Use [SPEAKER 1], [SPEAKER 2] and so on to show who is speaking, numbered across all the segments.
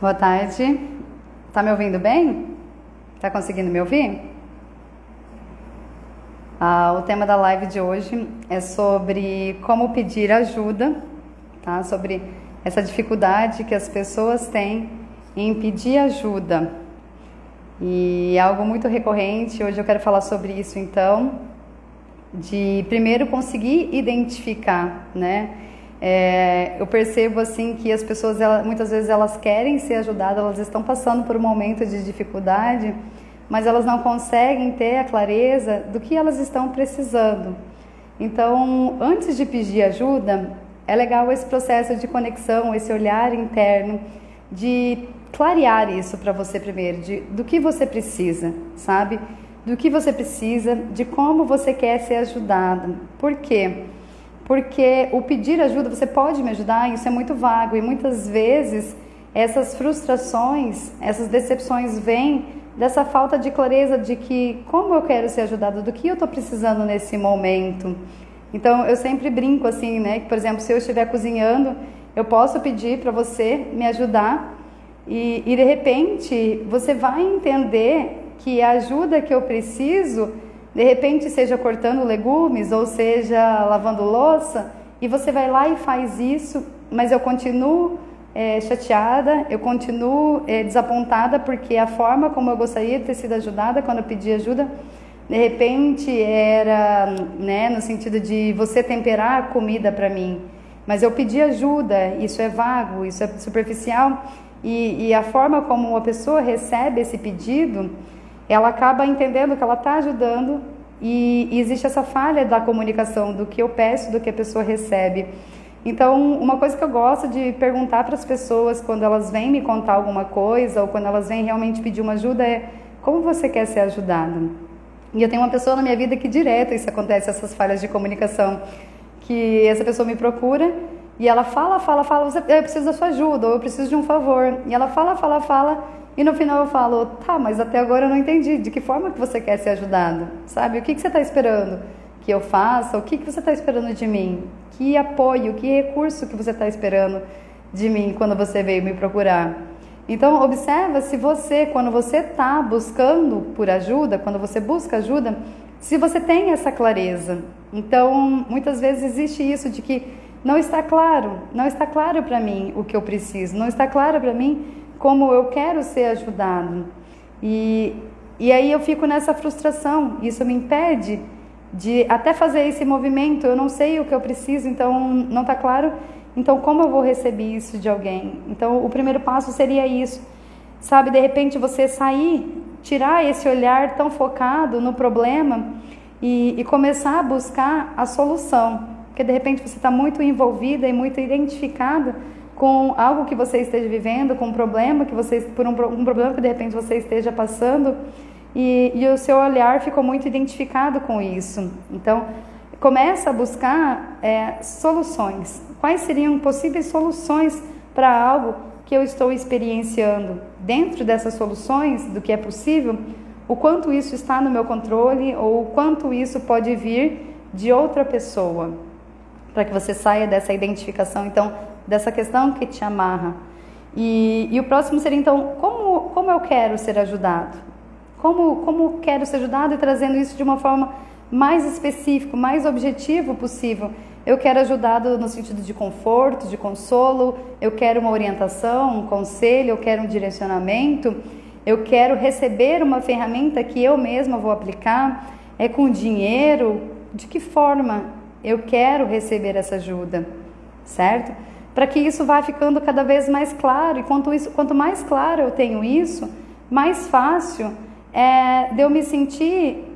[SPEAKER 1] Boa tarde. Tá me ouvindo bem? Tá conseguindo me ouvir? O tema da live de hoje é sobre como pedir ajuda, tá? Sobre essa dificuldade que as pessoas têm em pedir ajuda. E é algo muito recorrente. Hoje eu quero falar sobre isso, então, de primeiro conseguir identificar, né? Eu percebo assim que as pessoas, muitas vezes elas querem ser ajudadas, elas estão passando por um momento de dificuldade, mas elas não conseguem ter a clareza do que elas estão precisando. Então, antes de pedir ajuda, é legal esse processo de conexão, esse olhar interno, de clarear isso para você primeiro, do que você precisa, sabe? Do que você precisa, de como você quer ser ajudado. Por quê? Porque o pedir ajuda, você pode me ajudar, isso é muito vago e muitas vezes essas frustrações, essas decepções vêm dessa falta de clareza de que como eu quero ser ajudado, do que eu estou precisando nesse momento. Então eu sempre brinco assim, né? Que, por exemplo, se eu estiver cozinhando, eu posso pedir para você me ajudar e de repente você vai entender que a ajuda que eu preciso, de repente seja cortando legumes ou seja lavando louça, e você vai lá e faz isso, mas eu continuo chateada, eu continuo desapontada porque a forma como eu gostaria de ter sido ajudada quando eu pedi ajuda, de repente era, né, no sentido de você temperar a comida para mim, mas eu pedi ajuda, isso é vago, isso é superficial, e a forma como a pessoa recebe esse pedido, ela acaba entendendo que ela está ajudando e existe essa falha da comunicação do que eu peço, do que a pessoa recebe. Então, uma coisa que eu gosto de perguntar para as pessoas quando elas vêm me contar alguma coisa ou quando elas vêm realmente pedir uma ajuda é: como você quer ser ajudado? E eu tenho uma pessoa na minha vida que direto isso acontece, essas falhas de comunicação, que essa pessoa me procura e ela fala, eu preciso da sua ajuda, ou eu preciso de um favor. E ela fala, e no final eu falo: tá, mas até agora eu não entendi, de que forma que você quer ser ajudado, sabe? O que você está esperando que eu faça? O que você está esperando de mim? Que apoio, que recurso que você está esperando de mim quando você veio me procurar? Então observa se você, quando você está buscando por ajuda, quando você busca ajuda, se você tem essa clareza. Então muitas vezes existe isso de que não está claro para mim o que eu preciso, não está claro para mim como eu quero ser ajudado. E aí eu fico nessa frustração, isso me impede de até fazer esse movimento. Eu não sei o que eu preciso, então não está claro, então como eu vou receber isso de alguém? Então o primeiro passo seria isso, sabe? De repente você sair, tirar esse olhar tão focado no problema e começar a buscar a solução. Porque de repente você está muito envolvida e muito identificada com algo que você esteja vivendo, com um problema que um problema que de repente você esteja passando, e o seu olhar ficou muito identificado com isso. Então começa a buscar soluções. Quais seriam possíveis soluções para algo que eu estou experienciando? Dentro dessas soluções, do que é possível, o quanto isso está no meu controle ou o quanto isso pode vir de outra pessoa, para que você saia dessa identificação, então, dessa questão que te amarra. E o próximo seria, então, como eu quero ser ajudado? Como quero ser ajudado, e trazendo isso de uma forma mais específica, mais objetivo possível. Eu quero ajudado no sentido de conforto, de consolo, eu quero uma orientação, um conselho, eu quero um direcionamento, eu quero receber uma ferramenta que eu mesma vou aplicar, com dinheiro, de que forma eu quero receber essa ajuda, certo? Para que isso vá ficando cada vez mais claro, e quanto mais claro eu tenho isso, mais fácil de eu me sentir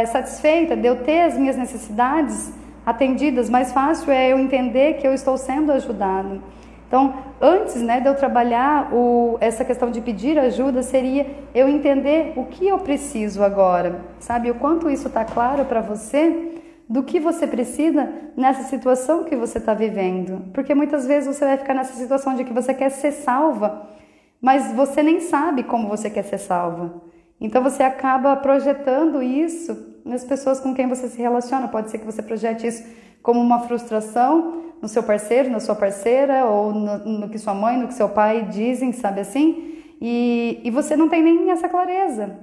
[SPEAKER 1] satisfeita, de eu ter as minhas necessidades atendidas, mais fácil é eu entender que eu estou sendo ajudado. Então, antes, né, de eu trabalhar essa questão de pedir ajuda, seria eu entender o que eu preciso agora, sabe? O quanto isso está claro para você, do que você precisa nessa situação que você está vivendo. Porque muitas vezes você vai ficar nessa situação de que você quer ser salva, mas você nem sabe como você quer ser salva. Então você acaba projetando isso nas pessoas com quem você se relaciona. Pode ser que você projete isso como uma frustração, no seu parceiro, na sua parceira, ou no que sua mãe, no que seu pai dizem, sabe assim? E você não tem nem essa clareza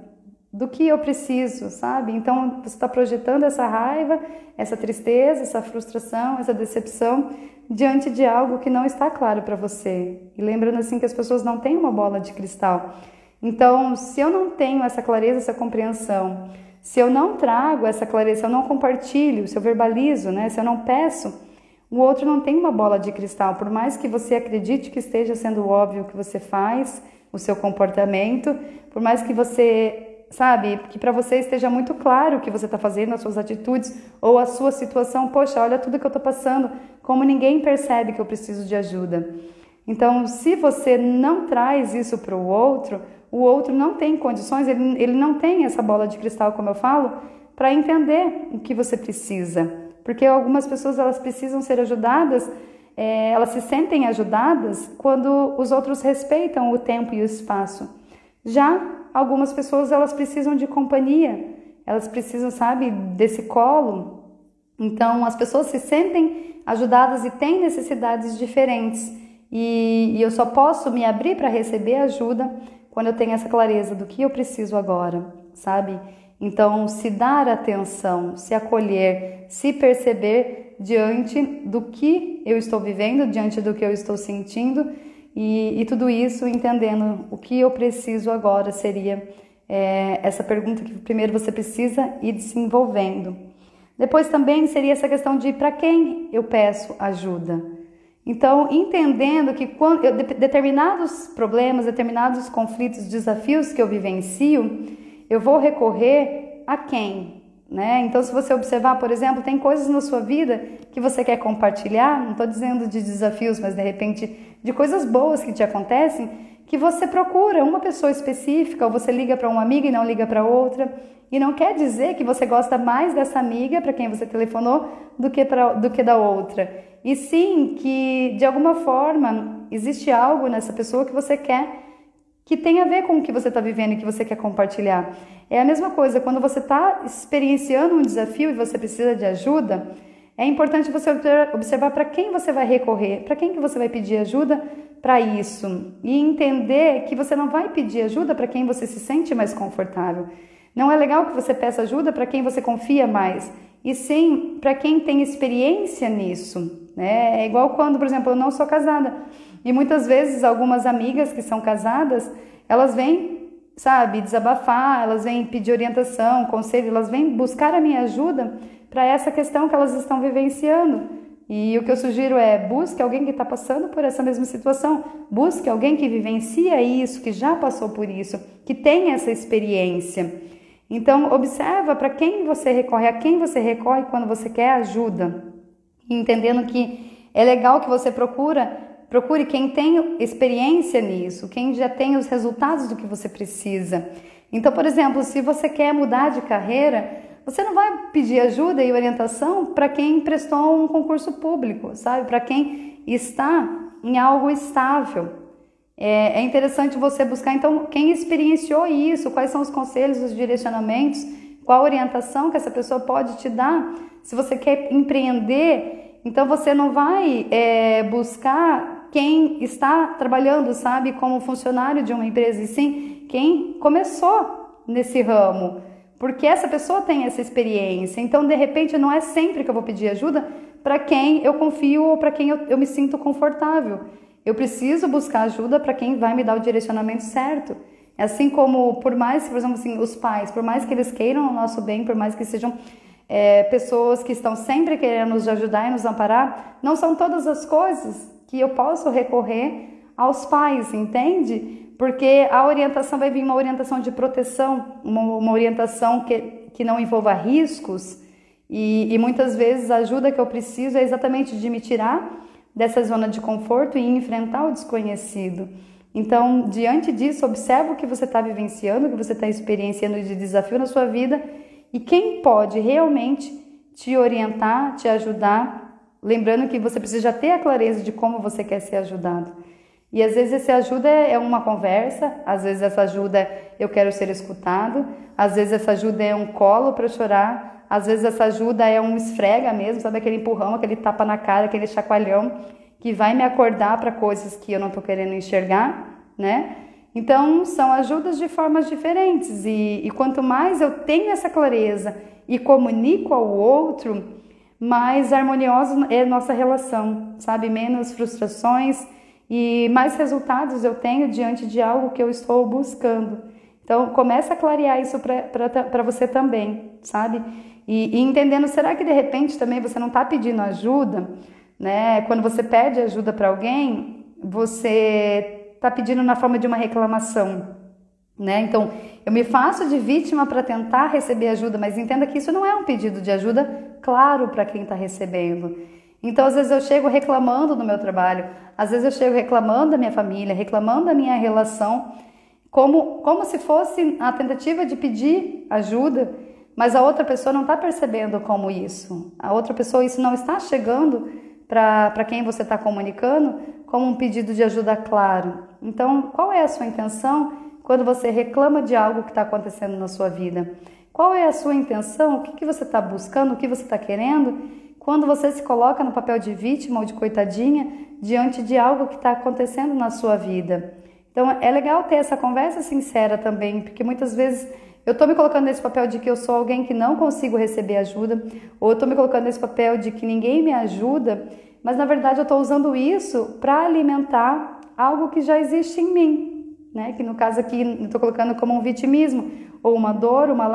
[SPEAKER 1] do que eu preciso, sabe? Então você está projetando essa raiva, essa tristeza, essa frustração, essa decepção diante de algo que não está claro para você. E lembrando assim que as pessoas não têm uma bola de cristal. Então, se eu não tenho essa clareza, essa compreensão, se eu não trago essa clareza, se eu não compartilho, se eu verbalizo, né? Se eu não peço, o outro não tem uma bola de cristal. Por mais que você acredite que esteja sendo óbvio o que você faz, o seu comportamento, por mais que você, sabe, que para você esteja muito claro o que você está fazendo, as suas atitudes ou a sua situação, poxa, olha tudo que eu estou passando, como ninguém percebe que eu preciso de ajuda. Então, se você não traz isso para o outro não tem condições, ele não tem essa bola de cristal, como eu falo, para entender o que você precisa. Porque algumas pessoas, elas precisam ser ajudadas, elas se sentem ajudadas quando os outros respeitam o tempo e o espaço. Já algumas pessoas, elas precisam de companhia, elas precisam, sabe, desse colo. Então, as pessoas se sentem ajudadas e têm necessidades diferentes. E eu só posso me abrir para receber ajuda quando eu tenho essa clareza do que eu preciso agora, sabe? Então, se dar atenção, se acolher, se perceber diante do que eu estou vivendo, diante do que eu estou sentindo e tudo isso entendendo o que eu preciso agora seria essa pergunta que primeiro você precisa ir desenvolvendo. Depois também seria essa questão de para quem eu peço ajuda. Então, entendendo que quando determinados problemas, determinados conflitos, desafios que eu vivencio, eu vou recorrer a quem? Né? Então, se você observar, por exemplo, tem coisas na sua vida que você quer compartilhar, não estou dizendo de desafios, mas de repente de coisas boas que te acontecem, que você procura uma pessoa específica, ou você liga para uma amiga e não liga para outra, e não quer dizer que você gosta mais dessa amiga para quem você telefonou do que da outra. E sim que, de alguma forma, existe algo nessa pessoa que você quer, que tem a ver com o que você está vivendo e que você quer compartilhar. É a mesma coisa, quando você está experienciando um desafio e você precisa de ajuda, é importante você observar para quem você vai recorrer, para quem que você vai pedir ajuda para isso. E entender que você não vai pedir ajuda para quem você se sente mais confortável. Não é legal que você peça ajuda para quem você confia mais, e sim para quem tem experiência nisso. Né? É igual quando, por exemplo, eu não sou casada. E muitas vezes algumas amigas que são casadas, elas vêm, sabe, desabafar, elas vêm pedir orientação, conselho, elas vêm buscar a minha ajuda para essa questão que elas estão vivenciando. E o que eu sugiro é, busque alguém que está passando por essa mesma situação, busque alguém que vivencia isso, que já passou por isso, que tem essa experiência. Então, observa para quem você recorre, a quem você recorre quando você quer ajuda. Entendendo que é legal que você procure quem tem experiência nisso, quem já tem os resultados do que você precisa. Então, por exemplo, se você quer mudar de carreira, você não vai pedir ajuda e orientação para quem prestou um concurso público, sabe? Para quem está em algo estável. É interessante você buscar, então, quem experienciou isso, quais são os conselhos, os direcionamentos, qual a orientação que essa pessoa pode te dar. Se você quer empreender, então você não vai buscar quem está trabalhando, sabe, como funcionário de uma empresa, e sim quem começou nesse ramo, porque essa pessoa tem essa experiência. Então, de repente, não é sempre que eu vou pedir ajuda para quem eu confio ou para quem eu me sinto confortável. Eu preciso buscar ajuda para quem vai me dar o direcionamento certo. Assim como, por mais, por exemplo, assim, os pais, por mais que eles queiram o nosso bem, por mais que sejam pessoas que estão sempre querendo nos ajudar e nos amparar, não são todas as coisas que eu posso recorrer aos pais, entende? Porque a orientação vai vir uma orientação de proteção, uma orientação que não envolva riscos, e muitas vezes a ajuda que eu preciso é exatamente de me tirar dessa zona de conforto e enfrentar o desconhecido. Então, diante disso, observa o que você está vivenciando, o que você está experienciando de desafio na sua vida e quem pode realmente te orientar, te ajudar, lembrando que você precisa já ter a clareza de como você quer ser ajudado. E às vezes essa ajuda é uma conversa, às vezes essa ajuda é eu quero ser escutado, às vezes essa ajuda é um colo para chorar, Às vezes essa ajuda é um esfrega mesmo, sabe? Aquele empurrão, aquele tapa na cara, aquele chacoalhão que vai me acordar para coisas que eu não tô querendo enxergar, né? Então, são ajudas de formas diferentes e quanto mais eu tenho essa clareza e comunico ao outro, mais harmoniosa é a nossa relação, sabe? Menos frustrações e mais resultados eu tenho diante de algo que eu estou buscando. Então, começa a clarear isso para você também, sabe? E entendendo, será que de repente também você não está pedindo ajuda, né? Quando você pede ajuda para alguém, você está pedindo na forma de uma reclamação, né? Então, eu me faço de vítima para tentar receber ajuda, mas entenda que isso não é um pedido de ajuda claro para quem está recebendo. Então, às vezes eu chego reclamando do meu trabalho, às vezes eu chego reclamando da minha família, reclamando da minha relação, como se fosse a tentativa de pedir ajuda, mas a outra pessoa não está percebendo como isso. A outra pessoa, isso não está chegando para quem você está comunicando como um pedido de ajuda claro. Então, qual é a sua intenção quando você reclama de algo que está acontecendo na sua vida? Qual é a sua intenção? O que você está buscando? O que você está querendo? Quando você se coloca no papel de vítima ou de coitadinha diante de algo que está acontecendo na sua vida. Então, é legal ter essa conversa sincera também, porque muitas vezes eu estou me colocando nesse papel de que eu sou alguém que não consigo receber ajuda, ou eu estou me colocando nesse papel de que ninguém me ajuda, mas na verdade eu estou usando isso para alimentar algo que já existe em mim, né? Que no caso aqui eu estou colocando como um vitimismo, ou uma dor, uma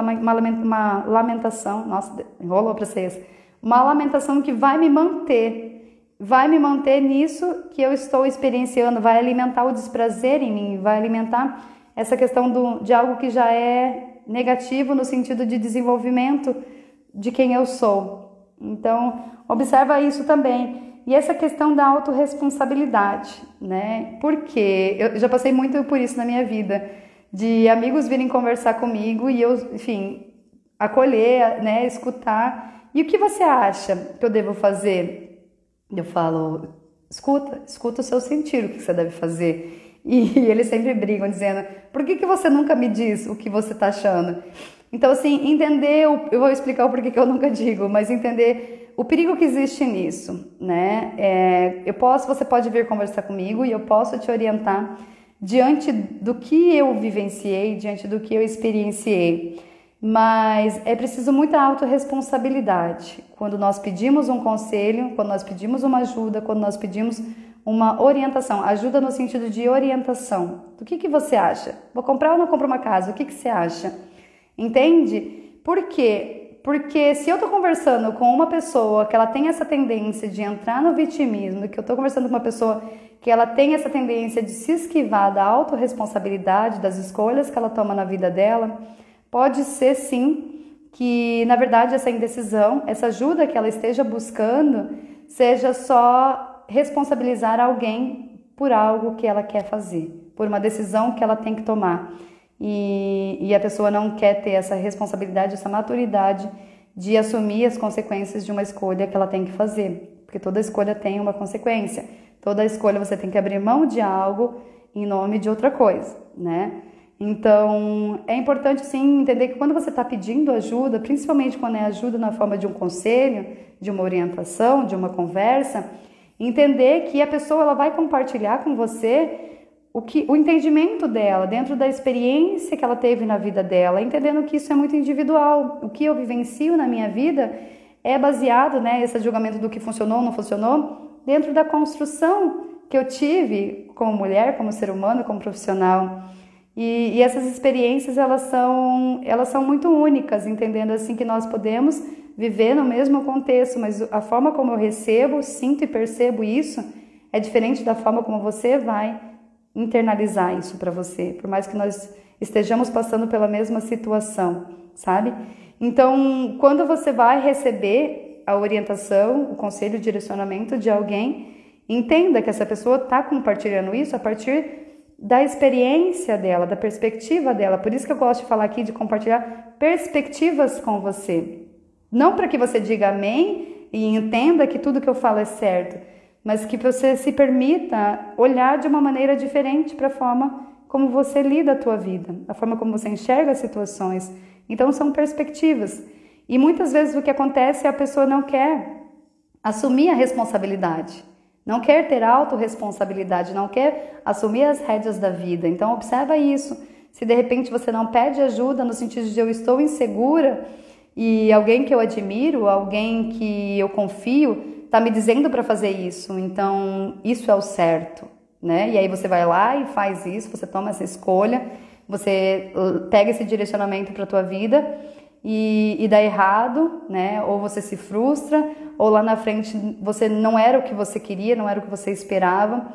[SPEAKER 1] lamentação, nossa, enrolou para vocês, uma lamentação que vai me manter nisso que eu estou experienciando, vai alimentar o desprazer em mim, vai alimentar essa questão de algo que já é negativo no sentido de desenvolvimento de quem eu sou. Então, observa isso também. E essa questão da autorresponsabilidade, né? Porque eu já passei muito por isso na minha vida, de amigos virem conversar comigo e eu, enfim, acolher, né? Escutar. E o que você acha que eu devo fazer? Eu falo, escuta o seu sentir, o que você deve fazer. E eles sempre brigam dizendo, por que você nunca me diz o que você está achando? Então, assim, entender, eu vou explicar o porquê que eu nunca digo, mas entender o perigo que existe nisso, né? Você pode vir conversar comigo e eu posso te orientar diante do que eu vivenciei, diante do que eu experienciei. Mas é preciso muita autorresponsabilidade quando nós pedimos um conselho, quando nós pedimos uma ajuda, quando nós pedimos uma orientação, ajuda no sentido de orientação. Do que você acha? Vou comprar ou não compro uma casa? O que você acha? Entende? Por quê? Porque se eu estou conversando com uma pessoa que ela tem essa tendência de entrar no vitimismo, que eu estou conversando com uma pessoa que ela tem essa tendência de se esquivar da autorresponsabilidade, das escolhas que ela toma na vida dela, pode ser sim que, na verdade, essa indecisão, essa ajuda que ela esteja buscando, seja só responsabilizar alguém por algo que ela quer fazer, por uma decisão que ela tem que tomar. E a pessoa não quer ter essa responsabilidade, essa maturidade de assumir as consequências de uma escolha que ela tem que fazer. Porque toda escolha tem uma consequência. Toda escolha você tem que abrir mão de algo em nome de outra coisa, né? Então, é importante, sim, entender que quando você está pedindo ajuda, principalmente quando é ajuda na forma de um conselho, de uma orientação, de uma conversa, entender que a pessoa ela vai compartilhar com você o entendimento dela, dentro da experiência que ela teve na vida dela, entendendo que isso é muito individual. O que eu vivencio na minha vida é baseado, né, esse julgamento do que funcionou ou não funcionou, dentro da construção que eu tive como mulher, como ser humano, como profissional. E essas experiências, elas são muito únicas, entendendo assim que nós podemos viver no mesmo contexto, mas a forma como eu recebo, sinto e percebo isso é diferente da forma como você vai internalizar isso para você, por mais que nós estejamos passando pela mesma situação, sabe? Então, quando você vai receber a orientação, o conselho, o direcionamento de alguém, entenda que essa pessoa está compartilhando isso a partir da experiência dela, da perspectiva dela. Por isso que eu gosto de falar aqui de compartilhar perspectivas com você. Não para que você diga amém e entenda que tudo que eu falo é certo, mas que você se permita olhar de uma maneira diferente para a forma como você lida a tua vida, a forma como você enxerga as situações. Então são perspectivas. E muitas vezes o que acontece é a pessoa não quer assumir a responsabilidade, não quer ter autorresponsabilidade, não quer assumir as rédeas da vida. Então observa isso. Se de repente você não pede ajuda no sentido de eu estou insegura e alguém que eu admiro, alguém que eu confio, está me dizendo para fazer isso, então isso é o certo, né? E aí você vai lá e faz isso, você toma essa escolha, você pega esse direcionamento para a tua vida e dá errado, né? Ou você se frustra, ou lá na frente você não era o que você queria, não era o que você esperava,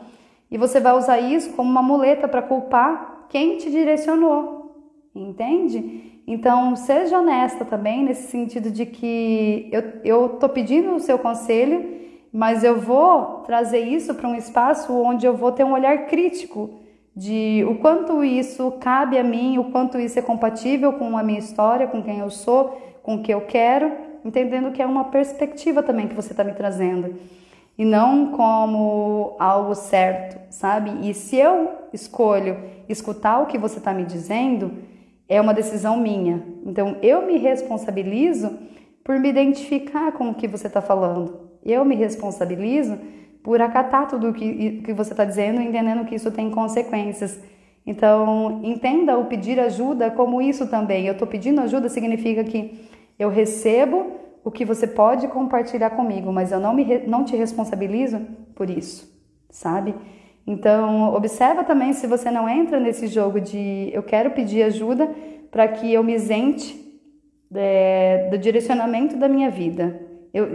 [SPEAKER 1] e você vai usar isso como uma muleta para culpar quem te direcionou, entende? Então, seja honesta também nesse sentido de que eu tô pedindo o seu conselho, mas eu vou trazer isso para um espaço onde eu vou ter um olhar crítico de o quanto isso cabe a mim, o quanto isso é compatível com a minha história, com quem eu sou, com o que eu quero, entendendo que é uma perspectiva também que você está me trazendo. E não como algo certo, sabe? E se eu escolho escutar o que você está me dizendo, é uma decisão minha. Então, eu me responsabilizo por me identificar com o que você está falando. Eu me responsabilizo por acatar tudo o que você está dizendo, entendendo que isso tem consequências. Então, entenda o pedir ajuda como isso também. Eu estou pedindo ajuda significa que eu recebo o que você pode compartilhar comigo, mas eu não te responsabilizo por isso, sabe? Então, observa também se você não entra nesse jogo de eu quero pedir ajuda para que eu me isente do direcionamento da minha vida.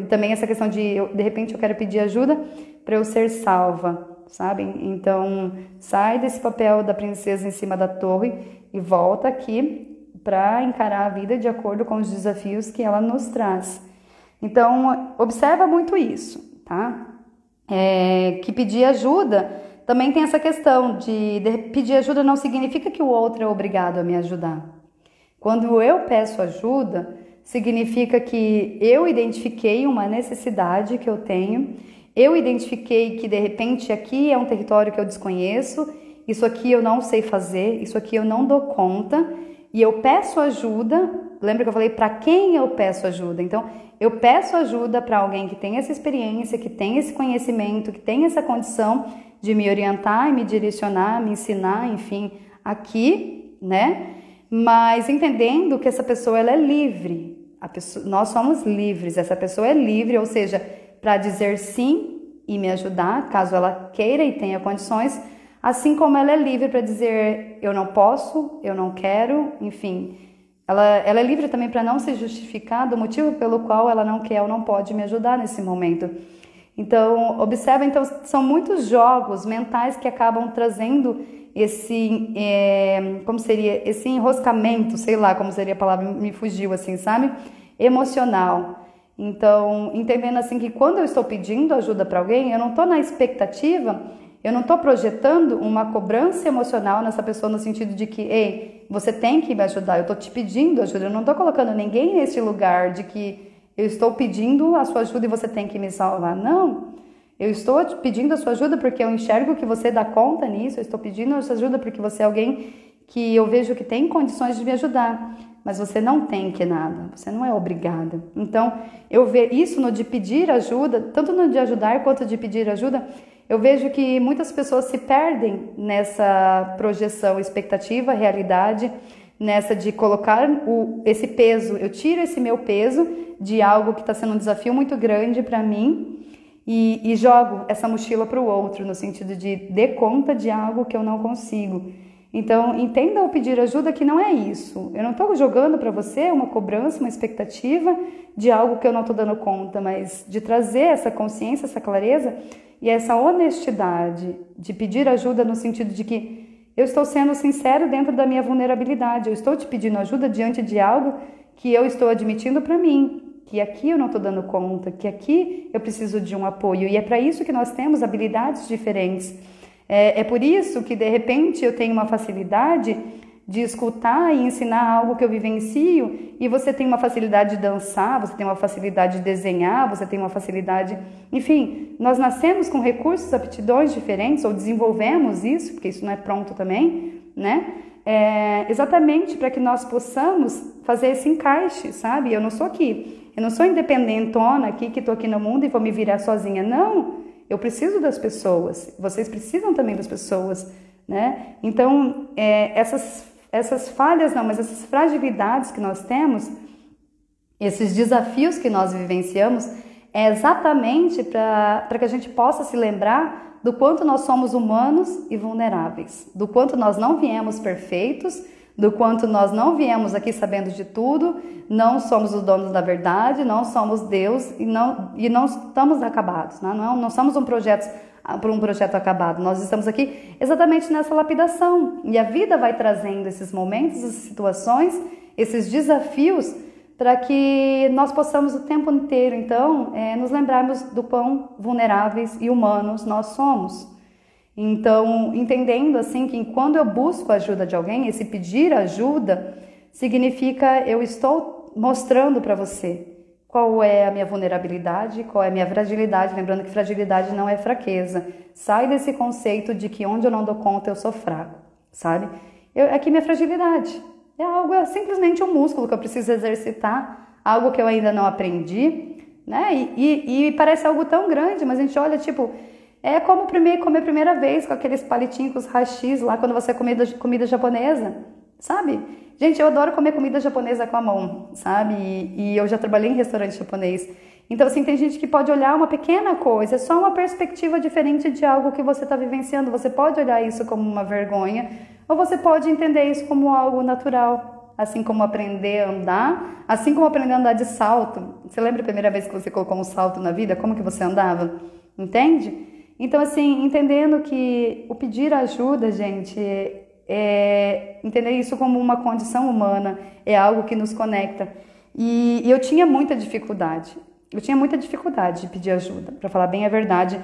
[SPEAKER 1] Também essa questão de repente eu quero pedir ajuda para eu ser salva, sabe? Então, sai desse papel da princesa em cima da torre e volta aqui para encarar a vida de acordo com os desafios que ela nos traz. Então, observa muito isso, tá? Que pedir ajuda também tem essa questão de pedir ajuda não significa que o outro é obrigado a me ajudar. Quando eu peço ajuda, significa que eu identifiquei uma necessidade que eu tenho, eu identifiquei que de repente aqui é um território que eu desconheço, isso aqui eu não sei fazer, isso aqui eu não dou conta, e eu peço ajuda. Lembra que eu falei para quem eu peço ajuda? Então, eu peço ajuda para alguém que tem essa experiência, que tem esse conhecimento, que tem essa condição de me orientar e me direcionar, me ensinar, enfim, aqui, né? Mas entendendo que essa pessoa ela é livre, nós somos livres, essa pessoa é livre, ou seja, para dizer sim e me ajudar, caso ela queira e tenha condições, assim como ela é livre para dizer eu não posso, eu não quero, enfim. Ela é livre também para não se justificar do motivo pelo qual ela não quer ou não pode me ajudar nesse momento. Então, observa, então, são muitos jogos mentais que acabam trazendo esse, como seria, esse enroscamento, sei lá como seria a palavra, me fugiu assim, sabe? Emocional. Então, entendendo assim que quando eu estou pedindo ajuda para alguém, eu não estou na expectativa, eu não estou projetando uma cobrança emocional nessa pessoa no sentido de que, ei, você tem que me ajudar, eu estou te pedindo ajuda, eu não estou colocando ninguém nesse lugar de que eu estou pedindo a sua ajuda e você tem que me salvar. Não, eu estou te pedindo a sua ajuda porque eu enxergo que você dá conta nisso, eu estou pedindo a sua ajuda porque você é alguém que eu vejo que tem condições de me ajudar, mas você não tem que nada, você não é obrigada. Então, eu vejo isso no de pedir ajuda, tanto no de ajudar quanto de pedir ajuda, eu vejo que muitas pessoas se perdem nessa projeção, expectativa, realidade, nessa de colocar esse peso, eu tiro esse meu peso de algo que está sendo um desafio muito grande para mim e jogo essa mochila para o outro, no sentido de dê conta de algo que eu não consigo. Então, entenda ao pedir ajuda que não é isso. Eu não estou jogando para você uma cobrança, uma expectativa de algo que eu não estou dando conta, mas de trazer essa consciência, essa clareza e essa honestidade de pedir ajuda no sentido de que eu estou sendo sincero dentro da minha vulnerabilidade. Eu estou te pedindo ajuda diante de algo que eu estou admitindo para mim, que aqui eu não estou dando conta, que aqui eu preciso de um apoio. E é para isso que nós temos habilidades diferentes. É por isso que, de repente, eu tenho uma facilidade de escutar e ensinar algo que eu vivencio, e você tem uma facilidade de dançar, você tem uma facilidade de desenhar, você tem uma facilidade... Enfim, nós nascemos com recursos, aptidões diferentes, ou desenvolvemos isso, porque isso não é pronto também, né? exatamente para que nós possamos fazer esse encaixe, sabe? Eu não sou independentona aqui, que estou aqui no mundo e vou me virar sozinha, não, eu preciso das pessoas, vocês precisam também das pessoas, né? Então, essas falhas não, mas essas fragilidades que nós temos, esses desafios que nós vivenciamos, é exatamente para que a gente possa se lembrar do quanto nós somos humanos e vulneráveis, do quanto nós não viemos perfeitos, do quanto nós não viemos aqui sabendo de tudo, não somos os donos da verdade, não somos Deus e não estamos acabados, né? Não somos um projeto acabado, nós estamos aqui exatamente nessa lapidação, e a vida vai trazendo esses momentos, essas situações, esses desafios, para que nós possamos o tempo inteiro, então, nos lembrarmos do quão vulneráveis e humanos nós somos. Então, entendendo assim que quando eu busco a ajuda de alguém, esse pedir ajuda significa eu estou mostrando para você qual é a minha vulnerabilidade, qual é a minha fragilidade, lembrando que fragilidade não é fraqueza. Sai desse conceito de que onde eu não dou conta eu sou fraco, sabe? Aqui minha fragilidade é simplesmente um músculo que eu preciso exercitar, algo que eu ainda não aprendi, né? E parece algo tão grande, mas a gente olha, tipo, é como comer a primeira vez com aqueles palitinhos, com os hashis lá, quando você é comida japonesa, sabe? Gente, eu adoro comer comida japonesa com a mão, sabe? E eu já trabalhei em restaurante japonês. Então, assim, tem gente que pode olhar uma pequena coisa, só uma perspectiva diferente de algo que você está vivenciando. Você pode olhar isso como uma vergonha, ou você pode entender isso como algo natural, assim como aprender a andar, assim como aprender a andar de salto. Você lembra a primeira vez que você colocou um salto na vida? Como que você andava? Entende? Então, assim, entendendo que o pedir ajuda, gente, entender isso como uma condição humana, é algo que nos conecta. E eu tinha muita dificuldade. Eu tinha muita dificuldade de pedir ajuda, para falar bem a verdade.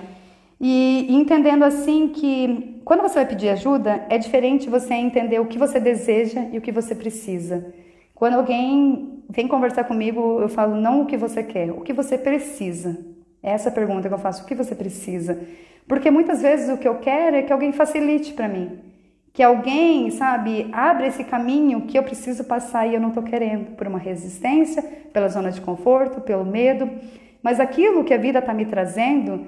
[SPEAKER 1] E entendendo assim que quando você vai pedir ajuda, é diferente você entender o que você deseja e o que você precisa. Quando alguém vem conversar comigo, eu falo não o que você quer, o que você precisa. Essa é a pergunta que eu faço, o que você precisa? Porque muitas vezes o que eu quero é que alguém facilite para mim. Que alguém, sabe, abra esse caminho que eu preciso passar e eu não estou querendo. Por uma resistência, pela zona de conforto, pelo medo. Mas aquilo que a vida está me trazendo,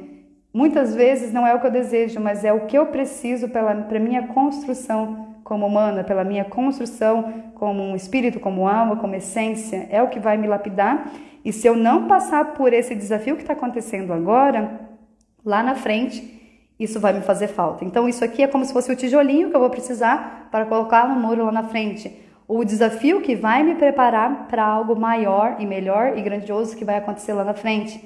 [SPEAKER 1] muitas vezes não é o que eu desejo, mas é o que eu preciso para minha construção como humana, pela minha construção como um espírito, como alma, como essência. É o que vai me lapidar. E se eu não passar por esse desafio que está acontecendo agora, lá na frente, isso vai me fazer falta. Então, isso aqui é como se fosse o tijolinho que eu vou precisar para colocar no muro lá na frente. O desafio que vai me preparar para algo maior e melhor e grandioso que vai acontecer lá na frente.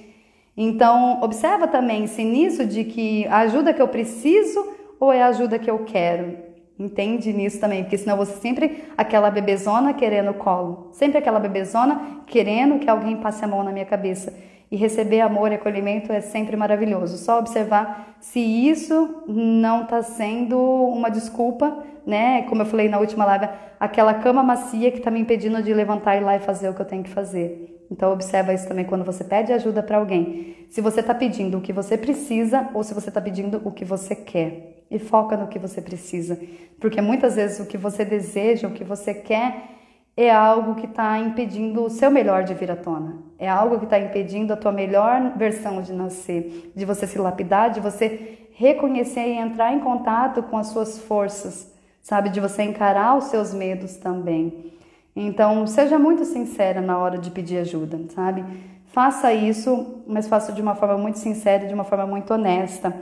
[SPEAKER 1] Então, observa também se nisso de que a ajuda que eu preciso ou é a ajuda que eu quero. Entende nisso também, porque senão você sempre aquela bebezona querendo colo, sempre aquela bebezona querendo que alguém passe a mão na minha cabeça. E receber amor e acolhimento é sempre maravilhoso. Só observar se isso não está sendo uma desculpa, né? Como eu falei na última live, aquela cama macia que está me impedindo de levantar e ir lá e fazer o que eu tenho que fazer. Então observa isso também quando você pede ajuda para alguém. Se você está pedindo o que você precisa ou se você está pedindo o que você quer. E foca no que você precisa. Porque muitas vezes o que você deseja, o que você quer, é algo que está impedindo o seu melhor de vir à tona. É algo que está impedindo a tua melhor versão de nascer, de você se lapidar, de você reconhecer e entrar em contato com as suas forças, sabe? De você encarar os seus medos também. Então, seja muito sincera na hora de pedir ajuda, sabe? Faça isso, mas faça de uma forma muito sincera, de uma forma muito honesta.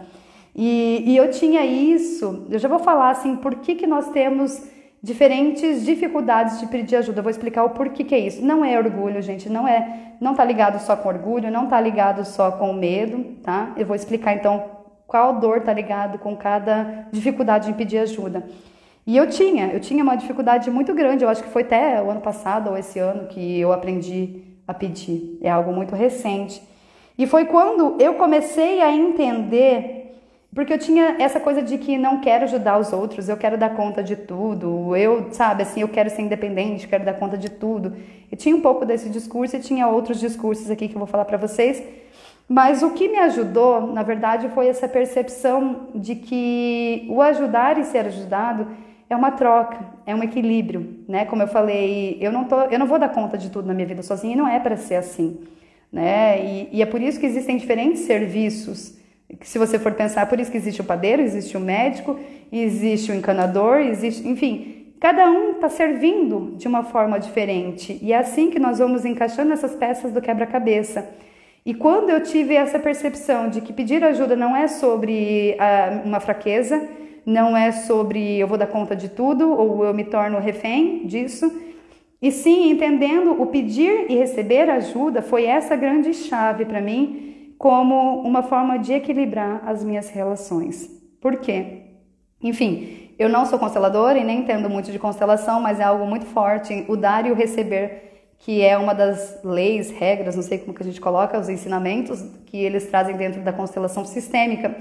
[SPEAKER 1] E eu tinha isso, eu já vou falar assim, por que nós temos diferentes dificuldades de pedir ajuda. Eu vou explicar o porquê que é isso. Não é orgulho, gente, não tá ligado só com orgulho, não tá ligado só com medo, tá? Eu vou explicar então qual dor tá ligado com cada dificuldade em pedir ajuda. E eu tinha uma dificuldade muito grande, eu acho que foi até o ano passado ou esse ano que eu aprendi a pedir. É algo muito recente. E foi quando eu comecei a entender. Porque eu tinha essa coisa de que não quero ajudar os outros, eu quero dar conta de tudo, eu quero ser independente, quero dar conta de tudo. Eu tinha um pouco desse discurso e tinha outros discursos aqui que eu vou falar para vocês. Mas o que me ajudou, na verdade, foi essa percepção de que o ajudar e ser ajudado é uma troca, é um equilíbrio, né? Como eu falei, eu não vou dar conta de tudo na minha vida sozinha e não é para ser assim, né? E é por isso que existem diferentes serviços. Se você for pensar, é por isso que existe o padeiro, existe o médico, existe o encanador, existe, enfim, cada um está servindo de uma forma diferente. E é assim que nós vamos encaixando essas peças do quebra-cabeça. E quando eu tive essa percepção de que pedir ajuda não é sobre uma fraqueza, não é sobre eu vou dar conta de tudo ou eu me torno refém disso, e sim entendendo o pedir e receber ajuda, foi essa grande chave para mim como uma forma de equilibrar as minhas relações. Por quê? Enfim, eu não sou consteladora e nem entendo muito de constelação, mas é algo muito forte, o dar e o receber, que é uma das leis, regras, não sei como que a gente coloca, os ensinamentos que eles trazem dentro da constelação sistêmica.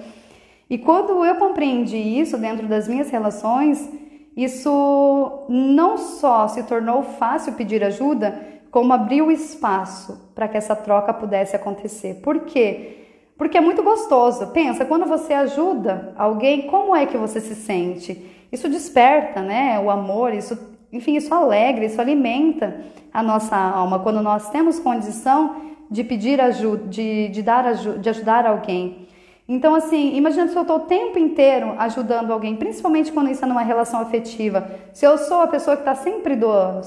[SPEAKER 1] E quando eu compreendi isso dentro das minhas relações, isso não só se tornou fácil pedir ajuda, como abriu espaço para que essa troca pudesse acontecer. Por quê? Porque é muito gostoso. Pensa, quando você ajuda alguém, como é que você se sente? Isso desperta, né, o amor, enfim, isso alegra, isso alimenta a nossa alma. Quando nós temos condição de pedir ajuda, de ajudar alguém. Então, assim, imagina se eu estou o tempo inteiro ajudando alguém, principalmente quando isso é numa relação afetiva. Se eu sou a pessoa que está sempre doando,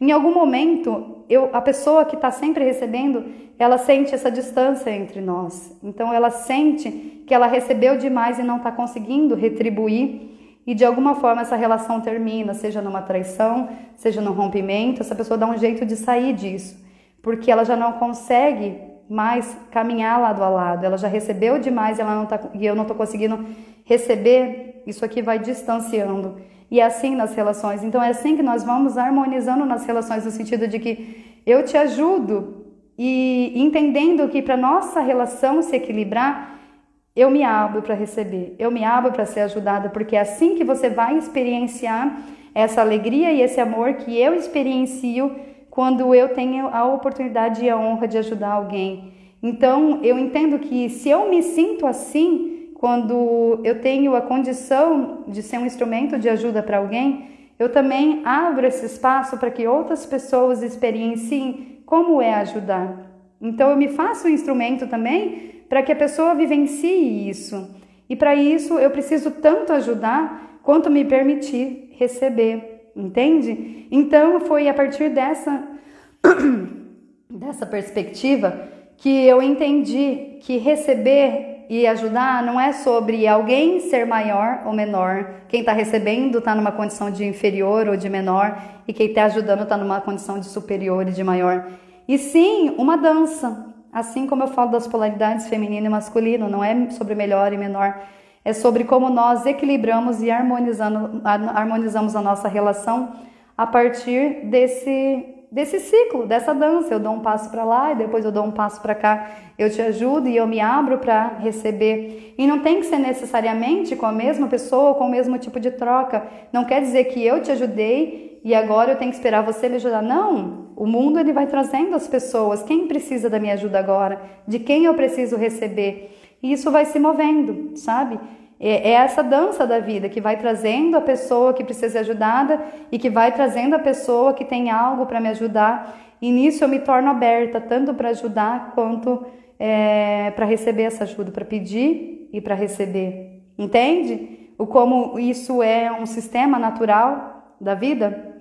[SPEAKER 1] em algum momento, a pessoa que está sempre recebendo, ela sente essa distância entre nós. Então, ela sente que ela recebeu demais e não está conseguindo retribuir. E, de alguma forma, essa relação termina, seja numa traição, seja num rompimento. Essa pessoa dá um jeito de sair disso, porque ela já não consegue mais caminhar lado a lado. Ela já recebeu demais e eu não estou conseguindo receber. Isso aqui vai distanciando. E é assim nas relações. Então é assim que nós vamos harmonizando nas relações, no sentido de que eu te ajudo e entendendo que para nossa relação se equilibrar, eu me abro para receber, eu me abro para ser ajudada, porque é assim que você vai experienciar essa alegria e esse amor que eu experiencio quando eu tenho a oportunidade e a honra de ajudar alguém. Então eu entendo que se eu me sinto assim, quando eu tenho a condição de ser um instrumento de ajuda para alguém, eu também abro esse espaço para que outras pessoas experienciem como é ajudar. Então eu me faço um instrumento também para que a pessoa vivencie isso. E para isso eu preciso tanto ajudar quanto me permitir receber, entende? Então foi a partir dessa perspectiva que eu entendi que receber e ajudar não é sobre alguém ser maior ou menor. Quem está recebendo está numa condição de inferior ou de menor, e quem está ajudando está numa condição de superior e de maior. E sim, uma dança. Assim como eu falo das polaridades feminino e masculino, não é sobre melhor e menor. É sobre como nós equilibramos e harmonizamos a nossa relação a partir desse ciclo, dessa dança. Eu dou um passo para lá e depois eu dou um passo para cá. Eu te ajudo e eu me abro para receber. E não tem que ser necessariamente com a mesma pessoa ou com o mesmo tipo de troca. Não quer dizer que eu te ajudei e agora eu tenho que esperar você me ajudar. Não, o mundo ele vai trazendo as pessoas. Quem precisa da minha ajuda agora? De quem eu preciso receber? E isso vai se movendo, sabe? É essa dança da vida que vai trazendo a pessoa que precisa ser ajudada e que vai trazendo a pessoa que tem algo para me ajudar. E nisso eu me torno aberta, tanto para ajudar quanto para receber essa ajuda, para pedir e para receber. Entende? Como isso é um sistema natural da vida,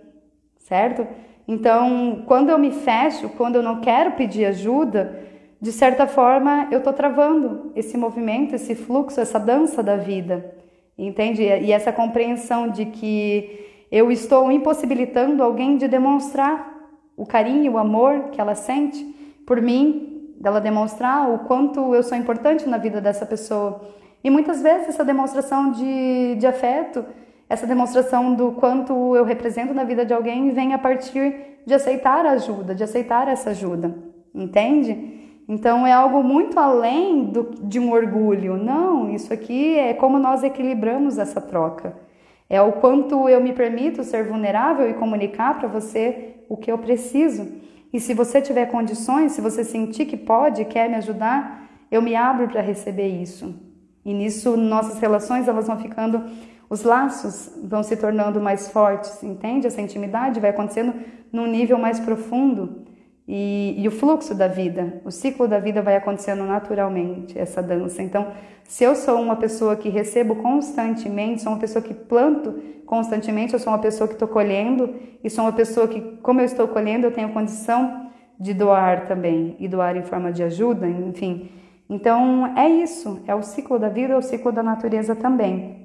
[SPEAKER 1] certo? Então, quando eu me fecho, quando eu não quero pedir ajuda, de certa forma, eu estou travando esse movimento, esse fluxo, essa dança da vida, entende? E essa compreensão de que eu estou impossibilitando alguém de demonstrar o carinho, o amor que ela sente por mim, dela demonstrar o quanto eu sou importante na vida dessa pessoa. E muitas vezes essa demonstração de afeto, essa demonstração do quanto eu represento na vida de alguém vem a partir de aceitar a ajuda, de aceitar essa ajuda, entende? Então é algo muito além de um orgulho. Não, isso aqui é como nós equilibramos essa troca. É o quanto eu me permito ser vulnerável e comunicar para você o que eu preciso. E se você tiver condições, se você sentir que pode, quer me ajudar, eu me abro para receber isso. E nisso nossas relações elas vão ficando os laços vão se tornando mais fortes, entende? Essa intimidade vai acontecendo num nível mais profundo e o fluxo da vida, o ciclo da vida vai acontecendo naturalmente, essa dança. Então, se eu sou uma pessoa que recebo constantemente, sou uma pessoa que planto constantemente, eu sou uma pessoa que estou colhendo e sou uma pessoa que, como eu estou colhendo, eu tenho condição de doar também e doar em forma de ajuda, enfim. Então, é isso, é o ciclo da vida, é o ciclo da natureza também.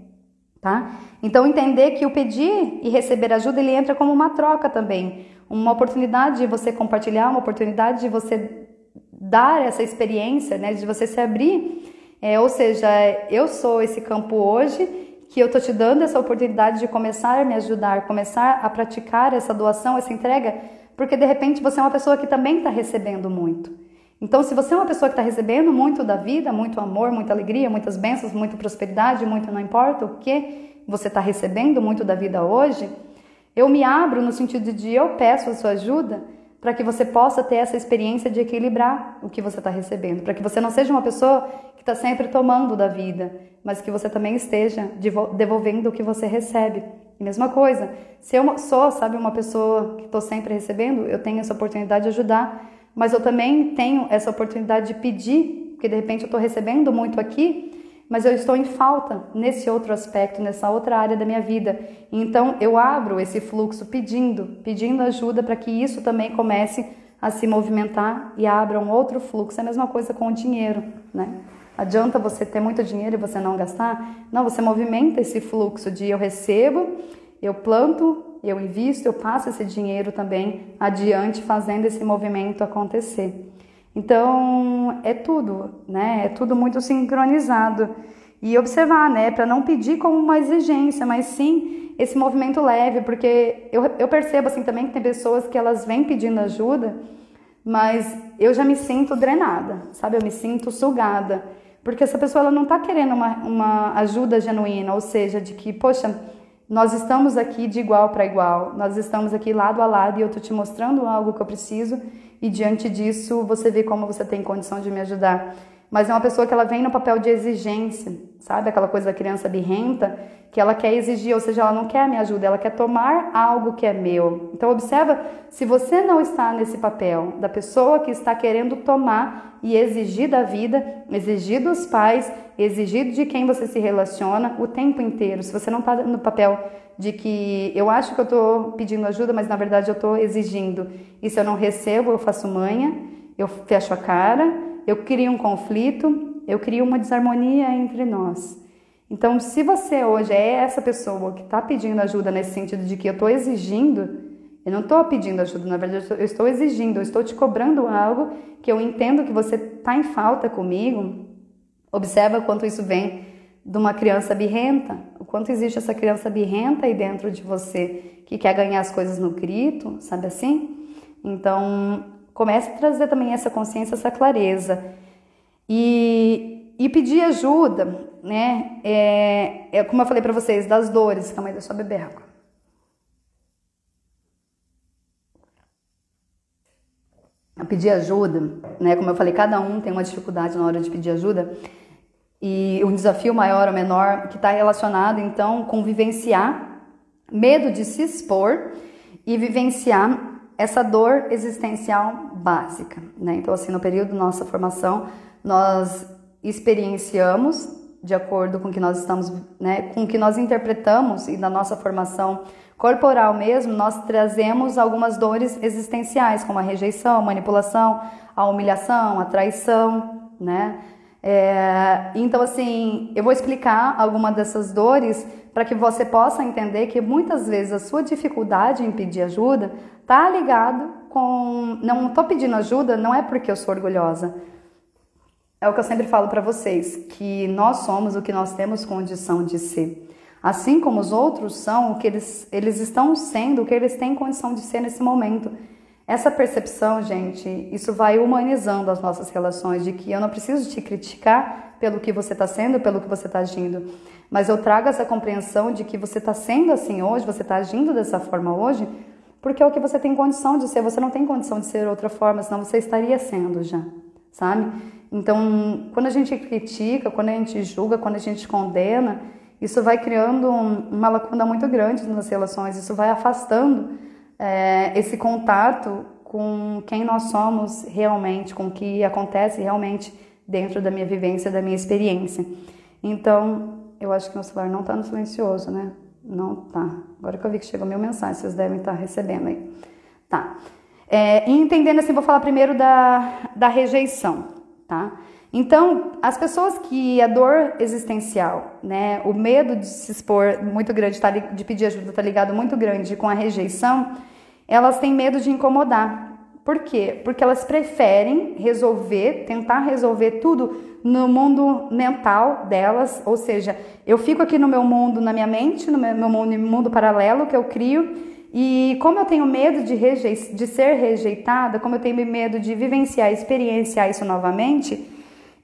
[SPEAKER 1] Tá? Então entender que o pedir e receber ajuda ele entra como uma troca também, uma oportunidade de você compartilhar, uma oportunidade de você dar essa experiência, né, de você se abrir, ou seja, eu sou esse campo hoje que eu tô te dando essa oportunidade de começar a me ajudar, começar a praticar essa doação, essa entrega, porque de repente você é uma pessoa que também está recebendo muito. Então, se você é uma pessoa que está recebendo muito da vida, muito amor, muita alegria, muitas bênçãos, muita prosperidade, muito não importa o que você está recebendo muito da vida hoje, eu me abro no sentido de eu peço a sua ajuda para que você possa ter essa experiência de equilibrar o que você está recebendo, para que você não seja uma pessoa que está sempre tomando da vida, mas que você também esteja devolvendo o que você recebe. E mesma coisa, se eu sou, sabe, uma pessoa que estou sempre recebendo, eu tenho essa oportunidade de ajudar, mas eu também tenho essa oportunidade de pedir, porque de repente eu estou recebendo muito aqui, mas eu estou em falta nesse outro aspecto, nessa outra área da minha vida. Então eu abro esse fluxo pedindo ajuda para que isso também comece a se movimentar e abra um outro fluxo. É a mesma coisa com o dinheiro, né? Adianta você ter muito dinheiro e você não gastar? Não, você movimenta esse fluxo de eu recebo, eu planto, eu invisto, eu passo esse dinheiro também adiante, fazendo esse movimento acontecer. Então, é tudo, né? É tudo muito sincronizado. E observar, né? Para não pedir como uma exigência, mas sim esse movimento leve, porque eu percebo assim também que tem pessoas que elas vêm pedindo ajuda, mas eu já me sinto drenada, sabe? Eu me sinto sugada, porque essa pessoa ela não está querendo uma ajuda genuína, ou seja, de que, poxa, nós estamos aqui de igual para igual, nós estamos aqui lado a lado e eu estou te mostrando algo que eu preciso e diante disso você vê como você tem condição de me ajudar. Mas é uma pessoa que ela vem no papel de exigência, sabe? Aquela coisa da criança birrenta, que ela quer exigir, ou seja, ela não quer a minha ajuda, ela quer tomar algo que é meu. Então observa, se você não está nesse papel da pessoa que está querendo tomar e exigir da vida, exigir dos pais, exigir de quem você se relaciona o tempo inteiro, se você não está no papel de que eu acho que eu estou pedindo ajuda, mas na verdade eu estou exigindo, e se eu não recebo, eu faço manha, eu fecho a cara, eu crio um conflito, eu crio uma desarmonia entre nós. Então, se você hoje é essa pessoa que está pedindo ajuda nesse sentido de que eu estou exigindo, eu não estou pedindo ajuda, na verdade eu estou exigindo, eu estou te cobrando algo que eu entendo que você está em falta comigo, observa o quanto isso vem de uma criança birrenta, o quanto existe essa criança birrenta aí dentro de você, que quer ganhar as coisas no grito, sabe assim? Então, comece a trazer também essa consciência, essa clareza. E pedir ajuda, né? Como eu falei para vocês, das dores. Calma aí, deixa eu beber água. A pedir ajuda, né? Como eu falei, cada um tem uma dificuldade na hora de pedir ajuda. E um desafio maior ou menor que está relacionado, então, com vivenciar medo de se expor e vivenciar essa dor existencial básica, né? Então, assim, no período da nossa formação, nós experienciamos, de acordo com o que nós estamos, né, com o que nós interpretamos e na nossa formação corporal mesmo, nós trazemos algumas dores existenciais, como a rejeição, a manipulação, a humilhação, a traição, né? Então, assim, eu vou explicar alguma dessas dores para que você possa entender que muitas vezes a sua dificuldade em pedir ajuda tá ligado com... Não tô pedindo ajuda, não é porque eu sou orgulhosa. É o que eu sempre falo para vocês, que nós somos o que nós temos condição de ser. Assim como os outros são o que eles estão sendo, o que eles têm condição de ser nesse momento. Essa percepção, gente, isso vai humanizando as nossas relações, de que eu não preciso te criticar pelo que você está sendo, pelo que você está agindo, mas eu trago essa compreensão de que você está sendo assim hoje, você está agindo dessa forma hoje, porque é o que você tem condição de ser, você não tem condição de ser outra forma, senão você estaria sendo já, sabe? Então, quando a gente critica, quando a gente julga, quando a gente condena, isso vai criando uma lacuna muito grande nas relações, isso vai afastando esse contato com quem nós somos realmente, com o que acontece realmente dentro da minha vivência, da minha experiência. Então, eu acho que meu celular não está no silencioso, né? Não tá. Agora que eu vi que chegou a minha mensagem, vocês devem estar recebendo aí. Tá. E entendendo assim, vou falar primeiro da rejeição, tá? Então, as pessoas que a dor existencial, né, o medo de se expor muito grande, de pedir ajuda, tá ligado muito grande com a rejeição, elas têm medo de incomodar. Por quê? Porque elas preferem tentar resolver tudo no mundo mental delas, ou seja, eu fico aqui no meu mundo, na minha mente, no meu mundo paralelo que eu crio, e como eu tenho medo de ser rejeitada, como eu tenho medo de vivenciar, experienciar isso novamente,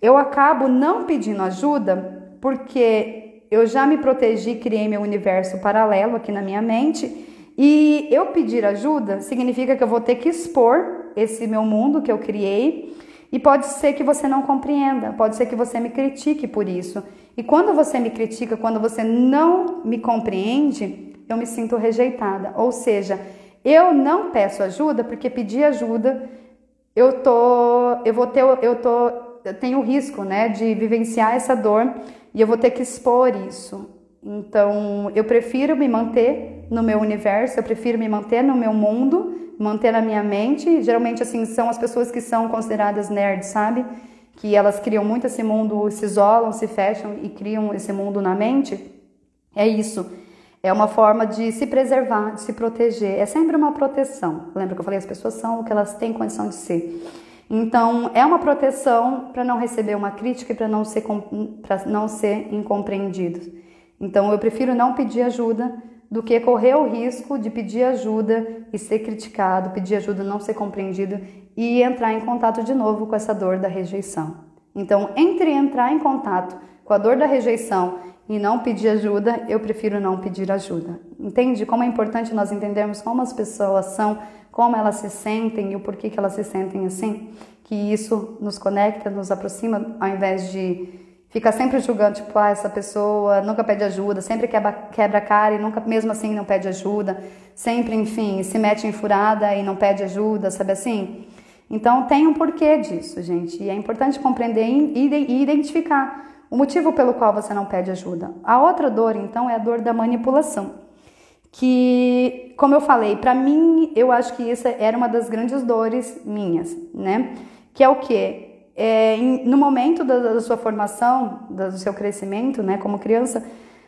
[SPEAKER 1] eu acabo não pedindo ajuda, porque eu já me protegi, criei meu universo paralelo aqui na minha mente, e eu pedir ajuda significa que eu vou ter que expor esse meu mundo que eu criei, e pode ser que você não compreenda, pode ser que você me critique por isso. E quando você me critica, quando você não me compreende, eu me sinto rejeitada. Ou seja, eu não peço ajuda porque pedir ajuda eu tenho o risco, né, de vivenciar essa dor e eu vou ter que expor isso. Então, eu prefiro me manter no meu universo, eu prefiro me manter no meu mundo, manter na minha mente. Geralmente, assim, são as pessoas que são consideradas nerds, sabe? Que elas criam muito esse mundo, se isolam, se fecham e criam esse mundo na mente. É isso. É uma forma de se preservar, de se proteger. É sempre uma proteção. Lembra que eu falei? As pessoas são o que elas têm condição de ser. Então, é uma proteção para não receber uma crítica e para não ser incompreendidos. Então, eu prefiro não pedir ajuda do que correr o risco de pedir ajuda e ser criticado, pedir ajuda, não ser compreendido e entrar em contato de novo com essa dor da rejeição. Então, entre entrar em contato com a dor da rejeição e não pedir ajuda, eu prefiro não pedir ajuda. Entende como é importante nós entendermos como as pessoas são, como elas se sentem e o porquê que elas se sentem assim? Que isso nos conecta, nos aproxima, ao invés de ficar sempre julgando, tipo, essa pessoa nunca pede ajuda, sempre quebra a cara e nunca, mesmo assim, não pede ajuda, sempre, enfim, se mete em furada e não pede ajuda, sabe assim? Então, tem um porquê disso, gente, e é importante compreender e identificar o motivo pelo qual você não pede ajuda. A outra dor, então, é a dor da manipulação, que, como eu falei, para mim, eu acho que isso era uma das grandes dores minhas, né? Que é o quê? No momento da sua formação, do seu crescimento, né, como criança,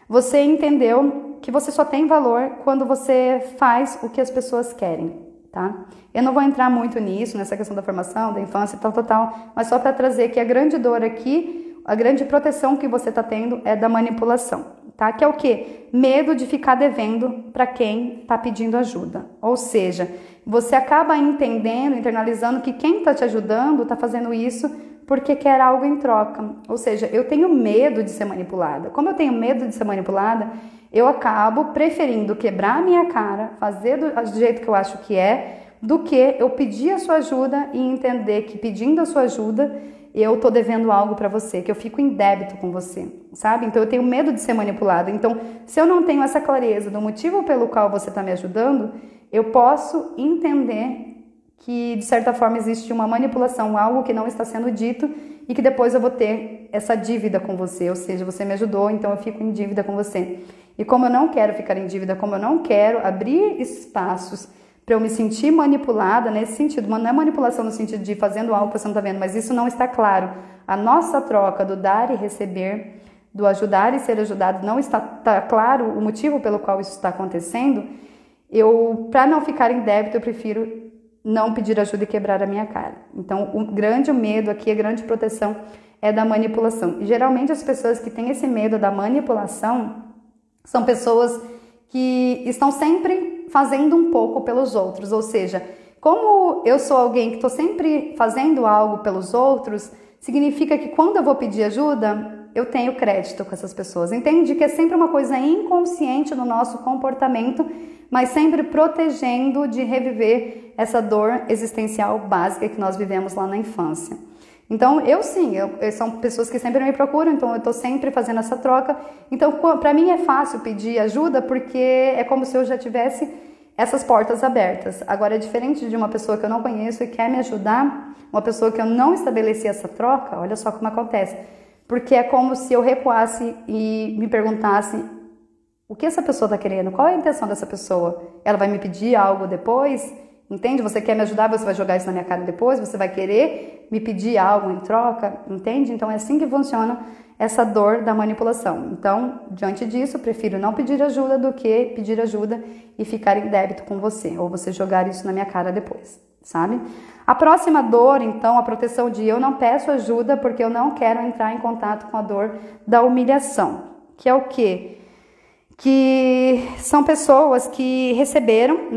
[SPEAKER 1] você entendeu que você só tem valor quando você faz o que as pessoas querem, tá? Eu não vou entrar muito nisso, nessa questão da formação, da infância, tal, mas só para trazer que a grande dor aqui, a grande proteção que você está tendo é da manipulação, tá? Que é o quê? Medo de ficar devendo para quem está pedindo ajuda. Ou seja, você acaba entendendo, internalizando que quem está te ajudando está fazendo isso porque quer algo em troca. Ou seja, eu tenho medo de ser manipulada. Como eu tenho medo de ser manipulada, eu acabo preferindo quebrar a minha cara, fazer do jeito que eu acho que é, do que eu pedir a sua ajuda e entender que pedindo a sua ajuda, eu tô devendo algo para você, que eu fico em débito com você, sabe? Então eu tenho medo de ser manipulada. Então, se eu não tenho essa clareza do motivo pelo qual você está me ajudando, eu posso entender que, de certa forma, existe uma manipulação, algo que não está sendo dito e que depois eu vou ter essa dívida com você, ou seja, você me ajudou, então eu fico em dívida com você. E como eu não quero ficar em dívida, como eu não quero abrir espaços para eu me sentir manipulada nesse sentido, não é manipulação no sentido de fazendo algo que você não está vendo, mas isso não está claro. A nossa troca do dar e receber, do ajudar e ser ajudado, não está claro o motivo pelo qual isso está acontecendo, para não ficar em débito, eu prefiro não pedir ajuda e quebrar a minha cara. Então, o grande medo aqui, a grande proteção é da manipulação. E geralmente as pessoas que têm esse medo da manipulação são pessoas que estão sempre fazendo um pouco pelos outros. Ou seja, como eu sou alguém que estou sempre fazendo algo pelos outros, significa que quando eu vou pedir ajuda, eu tenho crédito com essas pessoas. Entende que é sempre uma coisa inconsciente no nosso comportamento, mas sempre protegendo de reviver essa dor existencial básica que nós vivemos lá na infância. Então, são pessoas que sempre me procuram, então eu estou sempre fazendo essa troca. Então, para mim é fácil pedir ajuda porque é como se eu já tivesse essas portas abertas. Agora, é diferente de uma pessoa que eu não conheço e quer me ajudar, uma pessoa que eu não estabeleci essa troca, olha só como acontece. Porque é como se eu recuasse e me perguntasse o que essa pessoa está querendo, qual é a intenção dessa pessoa? Ela vai me pedir algo depois? Entende? Você quer me ajudar, você vai jogar isso na minha cara depois, você vai querer me pedir algo em troca, entende? Então é assim que funciona essa dor da manipulação. Então, diante disso, eu prefiro não pedir ajuda do que pedir ajuda e ficar em débito com você, ou você jogar isso na minha cara depois, sabe? A próxima dor, então, a proteção de eu não peço ajuda porque eu não quero entrar em contato com a dor da humilhação, que é o quê? Que são pessoas que receberam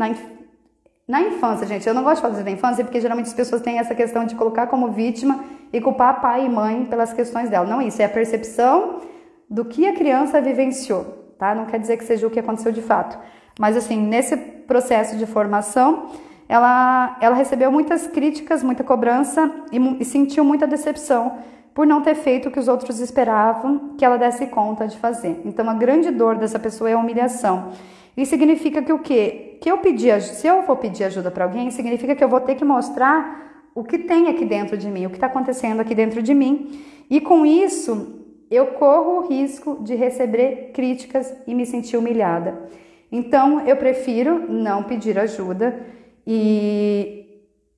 [SPEAKER 1] na infância, gente, eu não gosto de falar da infância porque geralmente as pessoas têm essa questão de colocar como vítima e culpar pai e mãe pelas questões dela. Não, isso é a percepção do que a criança vivenciou, tá? Não quer dizer que seja o que aconteceu de fato. Mas assim, nesse processo de formação, ela recebeu muitas críticas, muita cobrança e sentiu muita decepção por não ter feito o que os outros esperavam que ela desse conta de fazer. Então, a grande dor dessa pessoa é a humilhação. Isso significa que o quê? Se eu for pedir ajuda para alguém, significa que eu vou ter que mostrar o que tem aqui dentro de mim, o que está acontecendo aqui dentro de mim. E com isso, eu corro o risco de receber críticas e me sentir humilhada. Então, eu prefiro não pedir ajuda e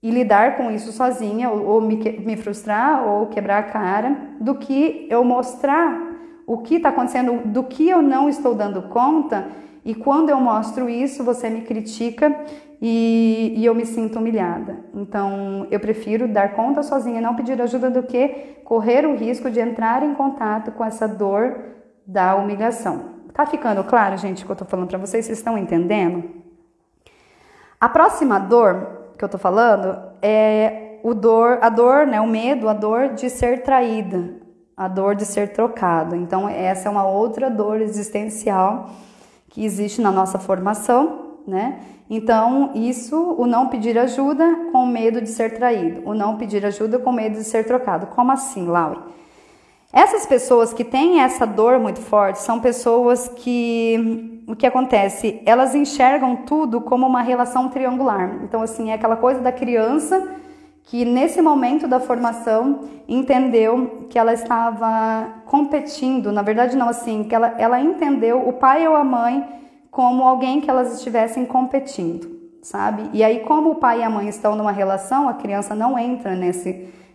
[SPEAKER 1] lidar com isso sozinha, ou me frustrar, ou quebrar a cara, do que eu mostrar o que está acontecendo, do que eu não estou dando conta. E quando eu mostro isso, você me critica e eu me sinto humilhada. Então, eu prefiro dar conta sozinha e não pedir ajuda do que correr o risco de entrar em contato com essa dor da humilhação. Tá ficando claro, gente, o que eu tô falando para vocês? Vocês estão entendendo? A próxima dor que eu tô falando é a dor, né, o medo, a dor de ser traída, a dor de ser trocado. Então, essa é uma outra dor existencial que existe na nossa formação, né? Então, o não pedir ajuda com medo de ser traído, o não pedir ajuda com medo de ser trocado. Como assim, Laura? Essas pessoas que têm essa dor muito forte são pessoas que, o que acontece? Elas enxergam tudo como uma relação triangular. Então, assim, é aquela coisa da criança que nesse momento da formação entendeu que ela estava competindo, na verdade não assim, que ela entendeu o pai ou a mãe como alguém que elas estivessem competindo, sabe? E aí como o pai e a mãe estão numa relação, a criança não entra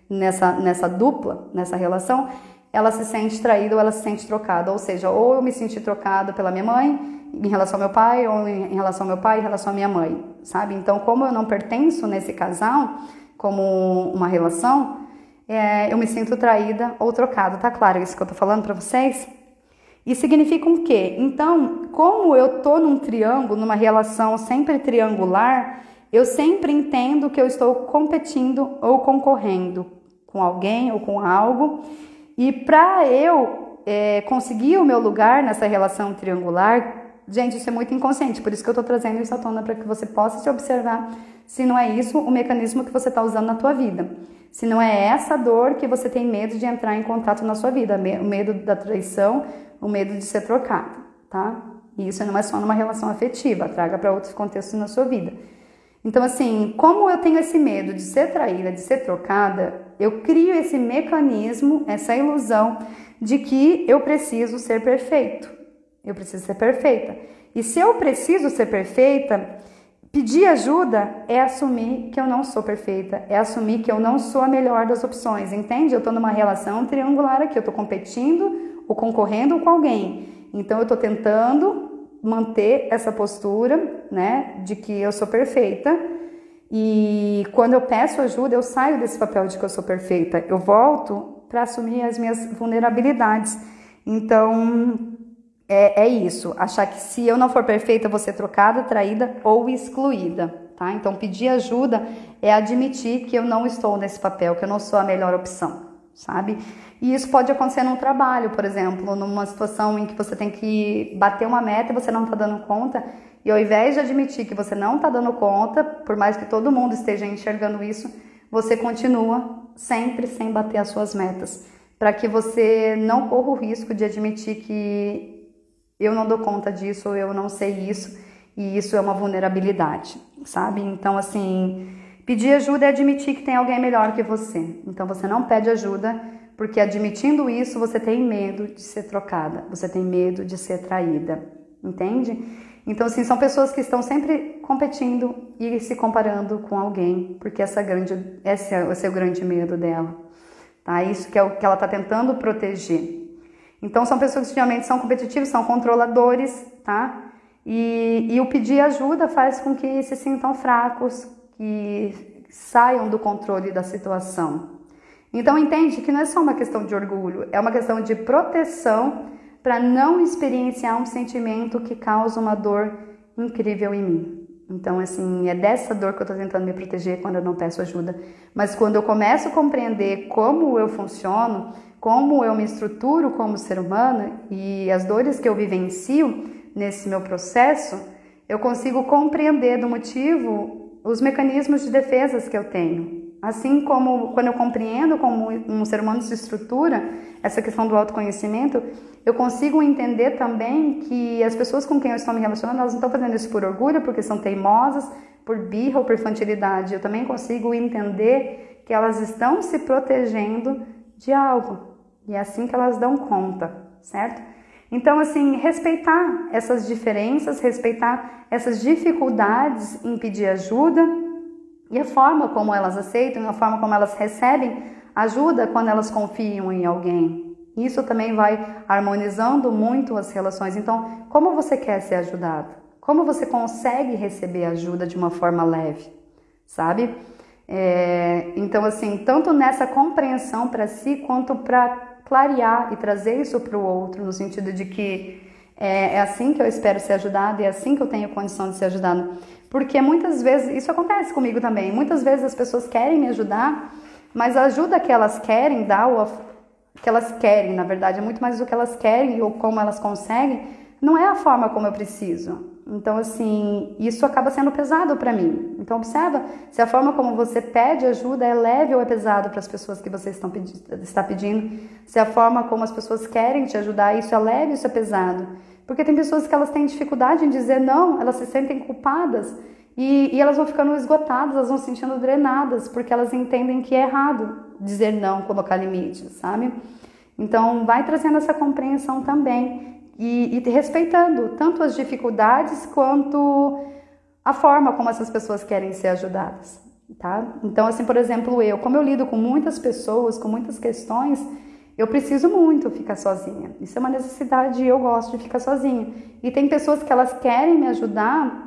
[SPEAKER 1] nessa dupla, nessa relação, ela se sente traída ou ela se sente trocada, ou seja, ou eu me senti trocado pela minha mãe em relação ao meu pai, ou em relação ao meu pai em relação à minha mãe, sabe? Então como eu não pertenço nesse casal, como uma relação, eu me sinto traída ou trocada. Tá claro isso que eu tô falando para vocês? E significa o quê? Então, como eu tô num triângulo, numa relação sempre triangular, eu sempre entendo que eu estou competindo ou concorrendo com alguém ou com algo. E para eu conseguir o meu lugar nessa relação triangular, gente, isso é muito inconsciente, por isso que eu tô trazendo isso à tona para que você possa se observar se não é isso o mecanismo que você está usando na tua vida. Se não é essa dor que você tem medo de entrar em contato na sua vida, o medo da traição, o medo de ser trocado, tá? E isso não é só numa relação afetiva, traga para outros contextos na sua vida. Então, assim, como eu tenho esse medo de ser traída, de ser trocada, eu crio esse mecanismo, essa ilusão de que eu preciso ser perfeito. Eu preciso ser perfeita. E se eu preciso ser perfeita, pedir ajuda é assumir que eu não sou perfeita, é assumir que eu não sou a melhor das opções, entende? Eu estou numa relação triangular aqui, eu estou competindo ou concorrendo com alguém. Então, eu estou tentando manter essa postura, né, de que eu sou perfeita. E quando eu peço ajuda, eu saio desse papel de que eu sou perfeita. Eu volto para assumir as minhas vulnerabilidades. Então, é isso. Achar que se eu não for perfeita, eu vou ser trocada, traída ou excluída, tá? Então, pedir ajuda é admitir que eu não estou nesse papel, que eu não sou a melhor opção, sabe? E isso pode acontecer num trabalho, por exemplo, numa situação em que você tem que bater uma meta e você não está dando conta. E ao invés de admitir que você não está dando conta, por mais que todo mundo esteja enxergando isso, você continua sempre sem bater as suas metas, para que você não corra o risco de admitir que eu não dou conta disso, ou eu não sei isso, e isso é uma vulnerabilidade, sabe? Então, assim, pedir ajuda é admitir que tem alguém melhor que você. Então, você não pede ajuda, porque admitindo isso, você tem medo de ser trocada, você tem medo de ser traída, entende? Então, assim, são pessoas que estão sempre competindo e se comparando com alguém, porque esse é o grande medo dela, tá? Isso que é o que ela está tentando proteger. Então, são pessoas que geralmente são competitivas, são controladores, tá? E o pedir ajuda faz com que se sintam fracos, que saiam do controle da situação. Então, entende que não é só uma questão de orgulho, é uma questão de proteção para não experienciar um sentimento que causa uma dor incrível em mim. Então, assim, é dessa dor que eu estou tentando me proteger quando eu não peço ajuda. Mas quando eu começo a compreender como eu funciono, como eu me estruturo como ser humano e as dores que eu vivencio nesse meu processo, eu consigo compreender do motivo os mecanismos de defesas que eu tenho. Assim como quando eu compreendo como um ser humano se estrutura, essa questão do autoconhecimento, eu consigo entender também que as pessoas com quem eu estou me relacionando, elas não estão fazendo isso por orgulho, porque são teimosas, por birra ou por infantilidade. Eu também consigo entender que elas estão se protegendo de algo. E é assim que elas dão conta, certo? Então, assim, respeitar essas diferenças, respeitar essas dificuldades em pedir ajuda e a forma como elas aceitam, a forma como elas recebem ajuda quando elas confiam em alguém. Isso também vai harmonizando muito as relações. Então, como você quer ser ajudado? Como você consegue receber ajuda de uma forma leve, sabe? Então, assim, tanto nessa compreensão para si, quanto para clarear e trazer isso para o outro, no sentido de que é assim que eu espero ser ajudado, é assim que eu tenho condição de ser ajudado. Porque muitas vezes, isso acontece comigo também, muitas vezes as pessoas querem me ajudar, mas a ajuda que elas querem dar, ou que elas querem, na verdade, é muito mais do que elas querem ou como elas conseguem, não é a forma como eu preciso. Então, assim, isso acaba sendo pesado para mim. Então, observa se a forma como você pede ajuda é leve ou é pesado para as pessoas que você está pedindo. Se a forma como as pessoas querem te ajudar, isso é leve ou isso é pesado. Porque tem pessoas que elas têm dificuldade em dizer não, elas se sentem culpadas e elas vão ficando esgotadas, elas vão se sentindo drenadas, porque elas entendem que é errado dizer não, colocar limites, sabe? Então, vai trazendo essa compreensão também. E respeitando tanto as dificuldades quanto a forma como essas pessoas querem ser ajudadas, tá? Então, assim, por exemplo, como eu lido com muitas pessoas, com muitas questões, eu preciso muito ficar sozinha. Isso é uma necessidade e eu gosto de ficar sozinha. E tem pessoas que elas querem me ajudar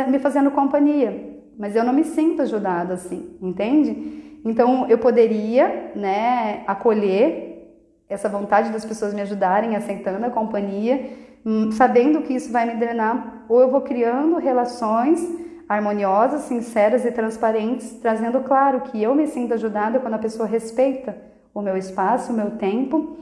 [SPEAKER 1] me fazendo companhia, mas eu não me sinto ajudada assim, entende? Então, eu poderia, né, acolher essa vontade das pessoas me ajudarem, aceitando a companhia, sabendo que isso vai me drenar, ou eu vou criando relações harmoniosas, sinceras e transparentes, trazendo claro que eu me sinto ajudada quando a pessoa respeita o meu espaço, o meu tempo,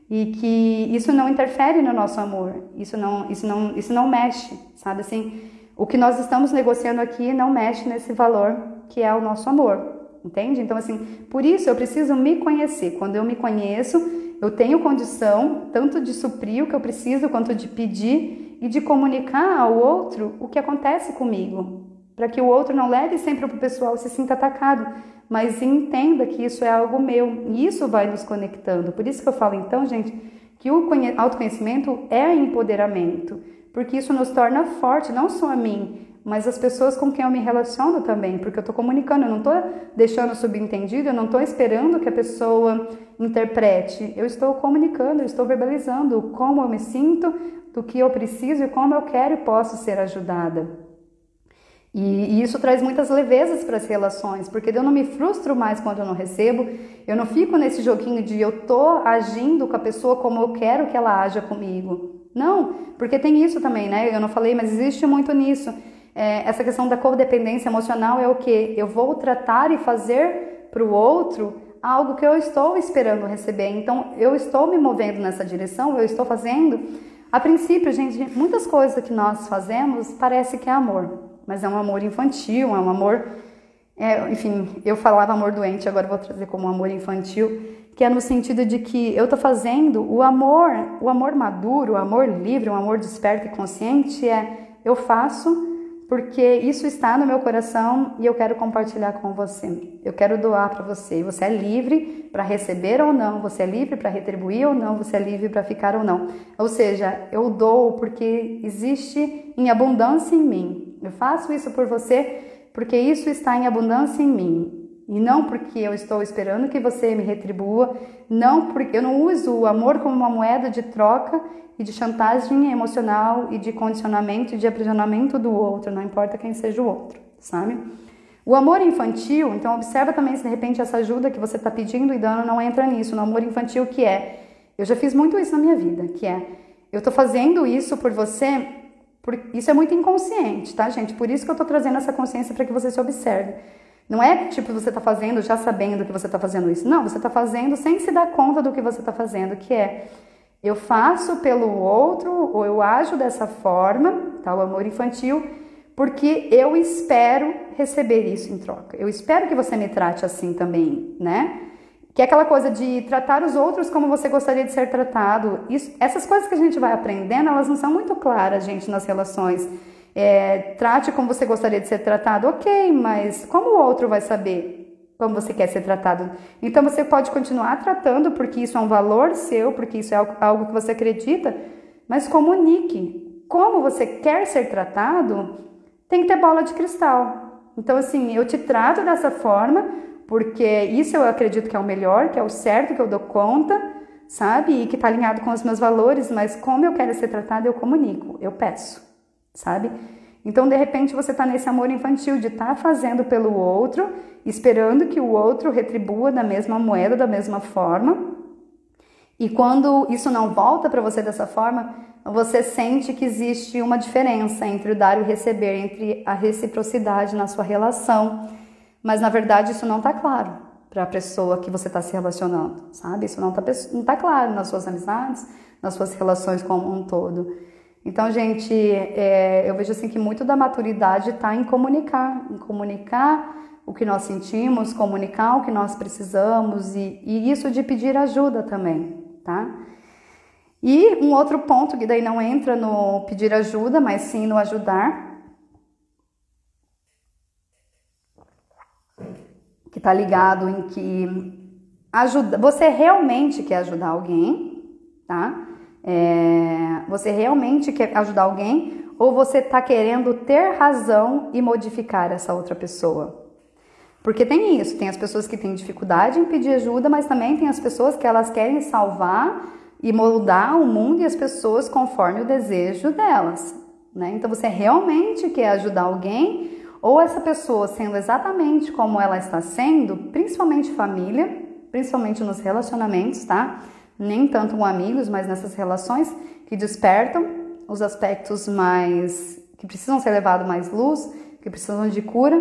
[SPEAKER 1] e que isso não interfere no nosso amor, isso não mexe, sabe assim? O que nós estamos negociando aqui não mexe nesse valor que é o nosso amor, entende? Então, assim, por isso eu preciso me conhecer. Quando eu me conheço, eu tenho condição tanto de suprir o que eu preciso, quanto de pedir e de comunicar ao outro o que acontece comigo, para que o outro não leve sempre para o pessoal e se sinta atacado, mas entenda que isso é algo meu e isso vai nos conectando. Por isso que eu falo, então, gente, que o autoconhecimento é empoderamento, porque isso nos torna forte, não só a mim, mas as pessoas com quem eu me relaciono também, porque eu estou comunicando, eu não estou deixando subentendido, eu não estou esperando que a pessoa interprete, eu estou comunicando, eu estou verbalizando como eu me sinto, do que eu preciso e como eu quero e posso ser ajudada. E isso traz muitas levezas para as relações, porque eu não me frustro mais quando eu não recebo, eu não fico nesse joguinho de eu tô agindo com a pessoa como eu quero que ela haja comigo. Não, porque tem isso também, né? Eu não falei, mas existe muito nisso. Essa questão da codependência emocional é o quê? Eu vou tratar e fazer para o outro algo que eu estou esperando receber. Então, eu estou me movendo nessa direção, eu estou fazendo. A princípio, gente, muitas coisas que nós fazemos parece que é amor, mas é um amor infantil, é um amor enfim, eu falava amor doente, agora eu vou trazer como amor infantil, que é no sentido de que eu tô fazendo o amor maduro, o amor livre, o amor desperto e consciente eu faço porque isso está no meu coração e eu quero compartilhar com você. Eu quero doar para você. Você é livre para receber ou não, você é livre para retribuir ou não, você é livre para ficar ou não. Ou seja, eu dou porque existe em abundância em mim. Eu faço isso por você porque isso está em abundância em mim. E não porque eu estou esperando que você me retribua, não porque eu não uso o amor como uma moeda de troca e de chantagem emocional e de condicionamento e de aprisionamento do outro, não importa quem seja o outro, sabe? O amor infantil, então observa também se de repente essa ajuda que você está pedindo e dando não entra nisso, no amor infantil eu já fiz muito isso na minha vida, eu estou fazendo isso por você, isso é muito inconsciente, tá, gente? Por isso que eu estou trazendo essa consciência para que você se observe. Não é tipo você está fazendo já sabendo que você está fazendo isso. Não, você está fazendo sem se dar conta do que você está fazendo, eu faço pelo outro ou eu ajo dessa forma, tá? O amor infantil, porque eu espero receber isso em troca. Eu espero que você me trate assim também, né? Que é aquela coisa de tratar os outros como você gostaria de ser tratado. Essas coisas que a gente vai aprendendo, elas não são muito claras, gente, nas relações. Trate como você gostaria de ser tratado, ok, mas como o outro vai saber como você quer ser tratado? Então você pode continuar tratando porque isso é um valor seu, porque isso é algo que você acredita, mas comunique. Como você quer ser tratado, tem que ter bola de cristal. Então assim, eu te trato dessa forma porque isso eu acredito que é o melhor, que é o certo, que eu dou conta, sabe? E que está alinhado com os meus valores, mas como eu quero ser tratado, eu comunico, eu peço. Sabe? Então, de repente, você está nesse amor infantil de estar fazendo pelo outro, esperando que o outro retribua da mesma moeda, da mesma forma. E quando isso não volta para você dessa forma, você sente que existe uma diferença entre o dar e o receber, entre a reciprocidade na sua relação. Mas, na verdade, isso não está claro para a pessoa que você está se relacionando, sabe? Isso não tá claro nas suas amizades, nas suas relações como um todo. Então, gente, eu vejo assim que muito da maturidade está em comunicar o que nós sentimos, comunicar o que nós precisamos e isso de pedir ajuda também, tá? E um outro ponto que daí não entra no pedir ajuda, mas sim no ajudar, que está ligado em que você realmente quer ajudar alguém, tá? Você realmente quer ajudar alguém ou você está querendo ter razão e modificar essa outra pessoa? Porque tem isso, tem as pessoas que têm dificuldade em pedir ajuda, mas também tem as pessoas que elas querem salvar e moldar o mundo e as pessoas conforme o desejo delas, né? Então você realmente quer ajudar alguém ou essa pessoa sendo exatamente como ela está sendo, principalmente família, principalmente nos relacionamentos, tá? Nem tanto com amigos, mas nessas relações que despertam os aspectos que precisam ser levados mais luz, que precisam de cura,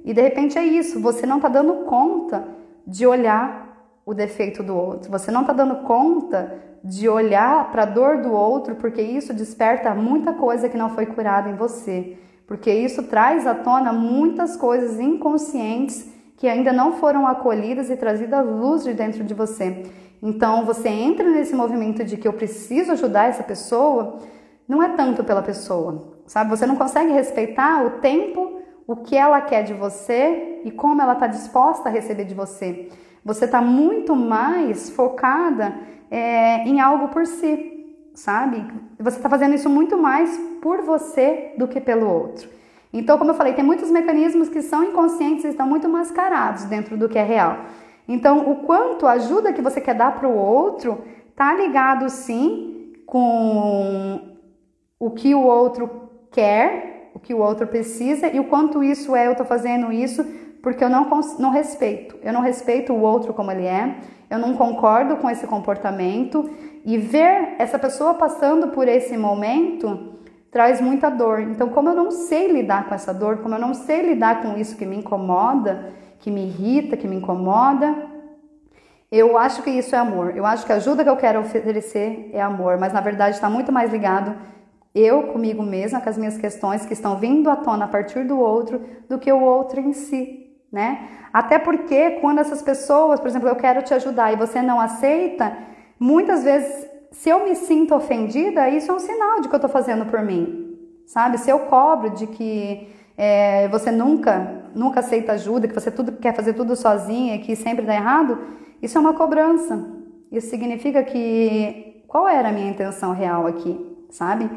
[SPEAKER 1] e de repente é isso, você não está dando conta de olhar o defeito do outro, você não está dando conta de olhar para a dor do outro, porque isso desperta muita coisa que não foi curada em você, porque isso traz à tona muitas coisas inconscientes que ainda não foram acolhidas e trazidas à luz de dentro de você. Então, você entra nesse movimento de que eu preciso ajudar essa pessoa, não é tanto pela pessoa, sabe? Você não consegue respeitar o tempo, o que ela quer de você e como ela está disposta a receber de você. Você está muito mais focada em algo por si, sabe? Você está fazendo isso muito mais por você do que pelo outro. Então, como eu falei, tem muitos mecanismos que são inconscientes e estão muito mascarados dentro do que é real. Então, o quanto a ajuda que você quer dar para o outro está ligado, sim, com o que o outro quer, o que o outro precisa e o quanto isso eu estou fazendo isso porque eu não respeito. Eu não respeito o outro como ele é, eu não concordo com esse comportamento e ver essa pessoa passando por esse momento traz muita dor. Então, como eu não sei lidar com essa dor, como eu não sei lidar com isso que me incomoda, que me irrita, que me incomoda, eu acho que isso é amor. Eu acho que a ajuda que eu quero oferecer é amor, mas na verdade está muito mais ligado eu comigo mesma, com as minhas questões que estão vindo à tona a partir do outro, do que o outro em si, né? Até porque quando essas pessoas, por exemplo, eu quero te ajudar e você não aceita, muitas vezes, se eu me sinto ofendida, isso é um sinal de que eu tô fazendo por mim, sabe? Se eu cobro de que você nunca aceita ajuda, que você quer fazer tudo sozinha, que sempre dá errado, isso é uma cobrança. Isso significa que qual era a minha intenção real aqui, sabe?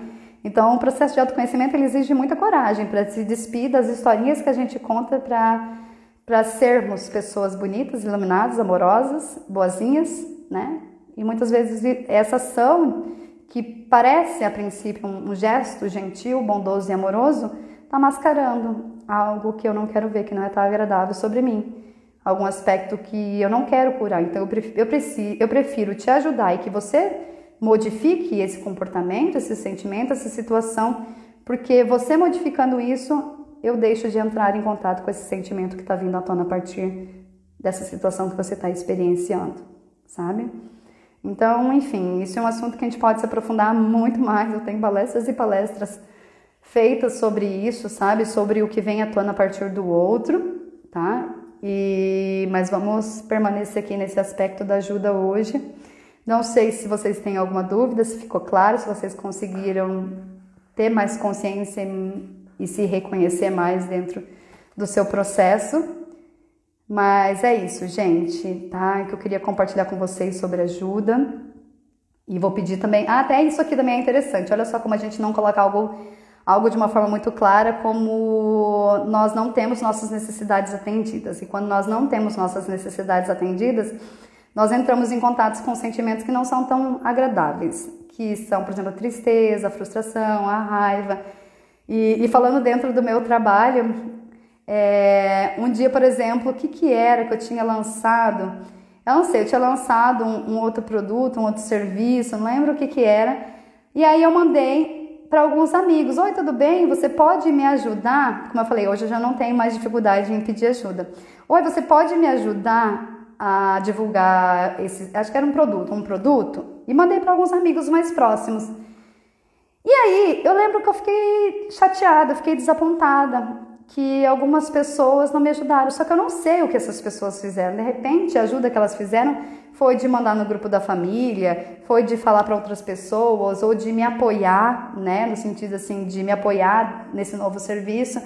[SPEAKER 1] Então, o processo de autoconhecimento ele exige muita coragem para se despir das historinhas que a gente conta para sermos pessoas bonitas, iluminadas, amorosas, boazinhas, né? E muitas vezes essa ação que parece a princípio um gesto gentil, bondoso e amoroso, está mascarando algo que eu não quero ver, que não é tão agradável sobre mim. Algum aspecto que eu não quero curar. Então eu prefiro te ajudar e que você modifique esse comportamento, esse sentimento, essa situação, porque você modificando isso, eu deixo de entrar em contato com esse sentimento que está vindo à tona a partir dessa situação que você está experienciando, sabe? Então, enfim, isso é um assunto que a gente pode se aprofundar muito mais. Eu tenho palestras e palestras feitas sobre isso, sabe? Sobre o que vem à tona a partir do outro, tá? Mas vamos permanecer aqui nesse aspecto da ajuda hoje. Não sei se vocês têm alguma dúvida, se ficou claro, se vocês conseguiram ter mais consciência e se reconhecer mais dentro do seu processo. Mas é isso, gente, tá? Que eu queria compartilhar com vocês sobre ajuda. E vou pedir também... até isso aqui também é interessante. Olha só como a gente não coloca algo de uma forma muito clara, como nós não temos nossas necessidades atendidas. E quando nós não temos nossas necessidades atendidas, nós entramos em contatos com sentimentos que não são tão agradáveis, que são, por exemplo, a tristeza, a frustração, a raiva. E falando dentro do meu trabalho, um dia, por exemplo, o que era que eu tinha lançado? Eu não sei, eu tinha lançado um outro produto, um outro serviço, não lembro o que era. E aí eu mandei para alguns amigos: oi, tudo bem? Você pode me ajudar? Como eu falei, hoje eu já não tenho mais dificuldade em pedir ajuda. Oi, você pode me ajudar a divulgar acho que era um produto? E mandei para alguns amigos mais próximos. E aí, eu lembro que eu fiquei chateada, fiquei desapontada, que algumas pessoas não me ajudaram. Só que eu não sei o que essas pessoas fizeram. De repente, a ajuda que elas fizeram foi de mandar no grupo da família, foi de falar para outras pessoas, ou de me apoiar, né? No sentido assim, de me apoiar nesse novo serviço.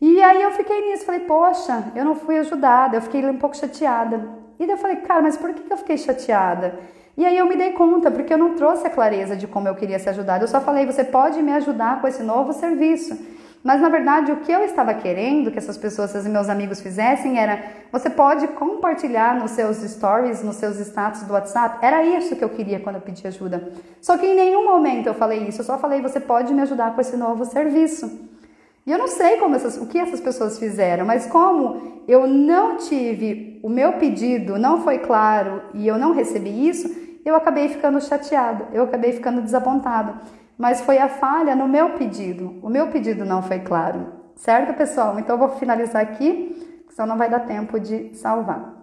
[SPEAKER 1] E aí eu fiquei nisso, falei, poxa, eu não fui ajudada, eu fiquei um pouco chateada. E daí eu falei, cara, mas por que eu fiquei chateada? E aí eu me dei conta, porque eu não trouxe a clareza de como eu queria ser ajudada. Eu só falei, você pode me ajudar com esse novo serviço. Mas na verdade o que eu estava querendo que essas pessoas, esses meus amigos fizessem era, você pode compartilhar nos seus stories, nos seus status do WhatsApp. Era isso que eu queria quando eu pedi ajuda. Só que em nenhum momento eu falei isso, eu só falei, você pode me ajudar com esse novo serviço. E eu não sei o que essas pessoas fizeram, mas como eu não tive, o meu pedido não foi claro e eu não recebi isso, eu acabei ficando chateada, eu acabei ficando desapontada. Mas foi a falha no meu pedido, o meu pedido não foi claro. Certo, pessoal? Então eu vou finalizar aqui, senão não vai dar tempo de salvar.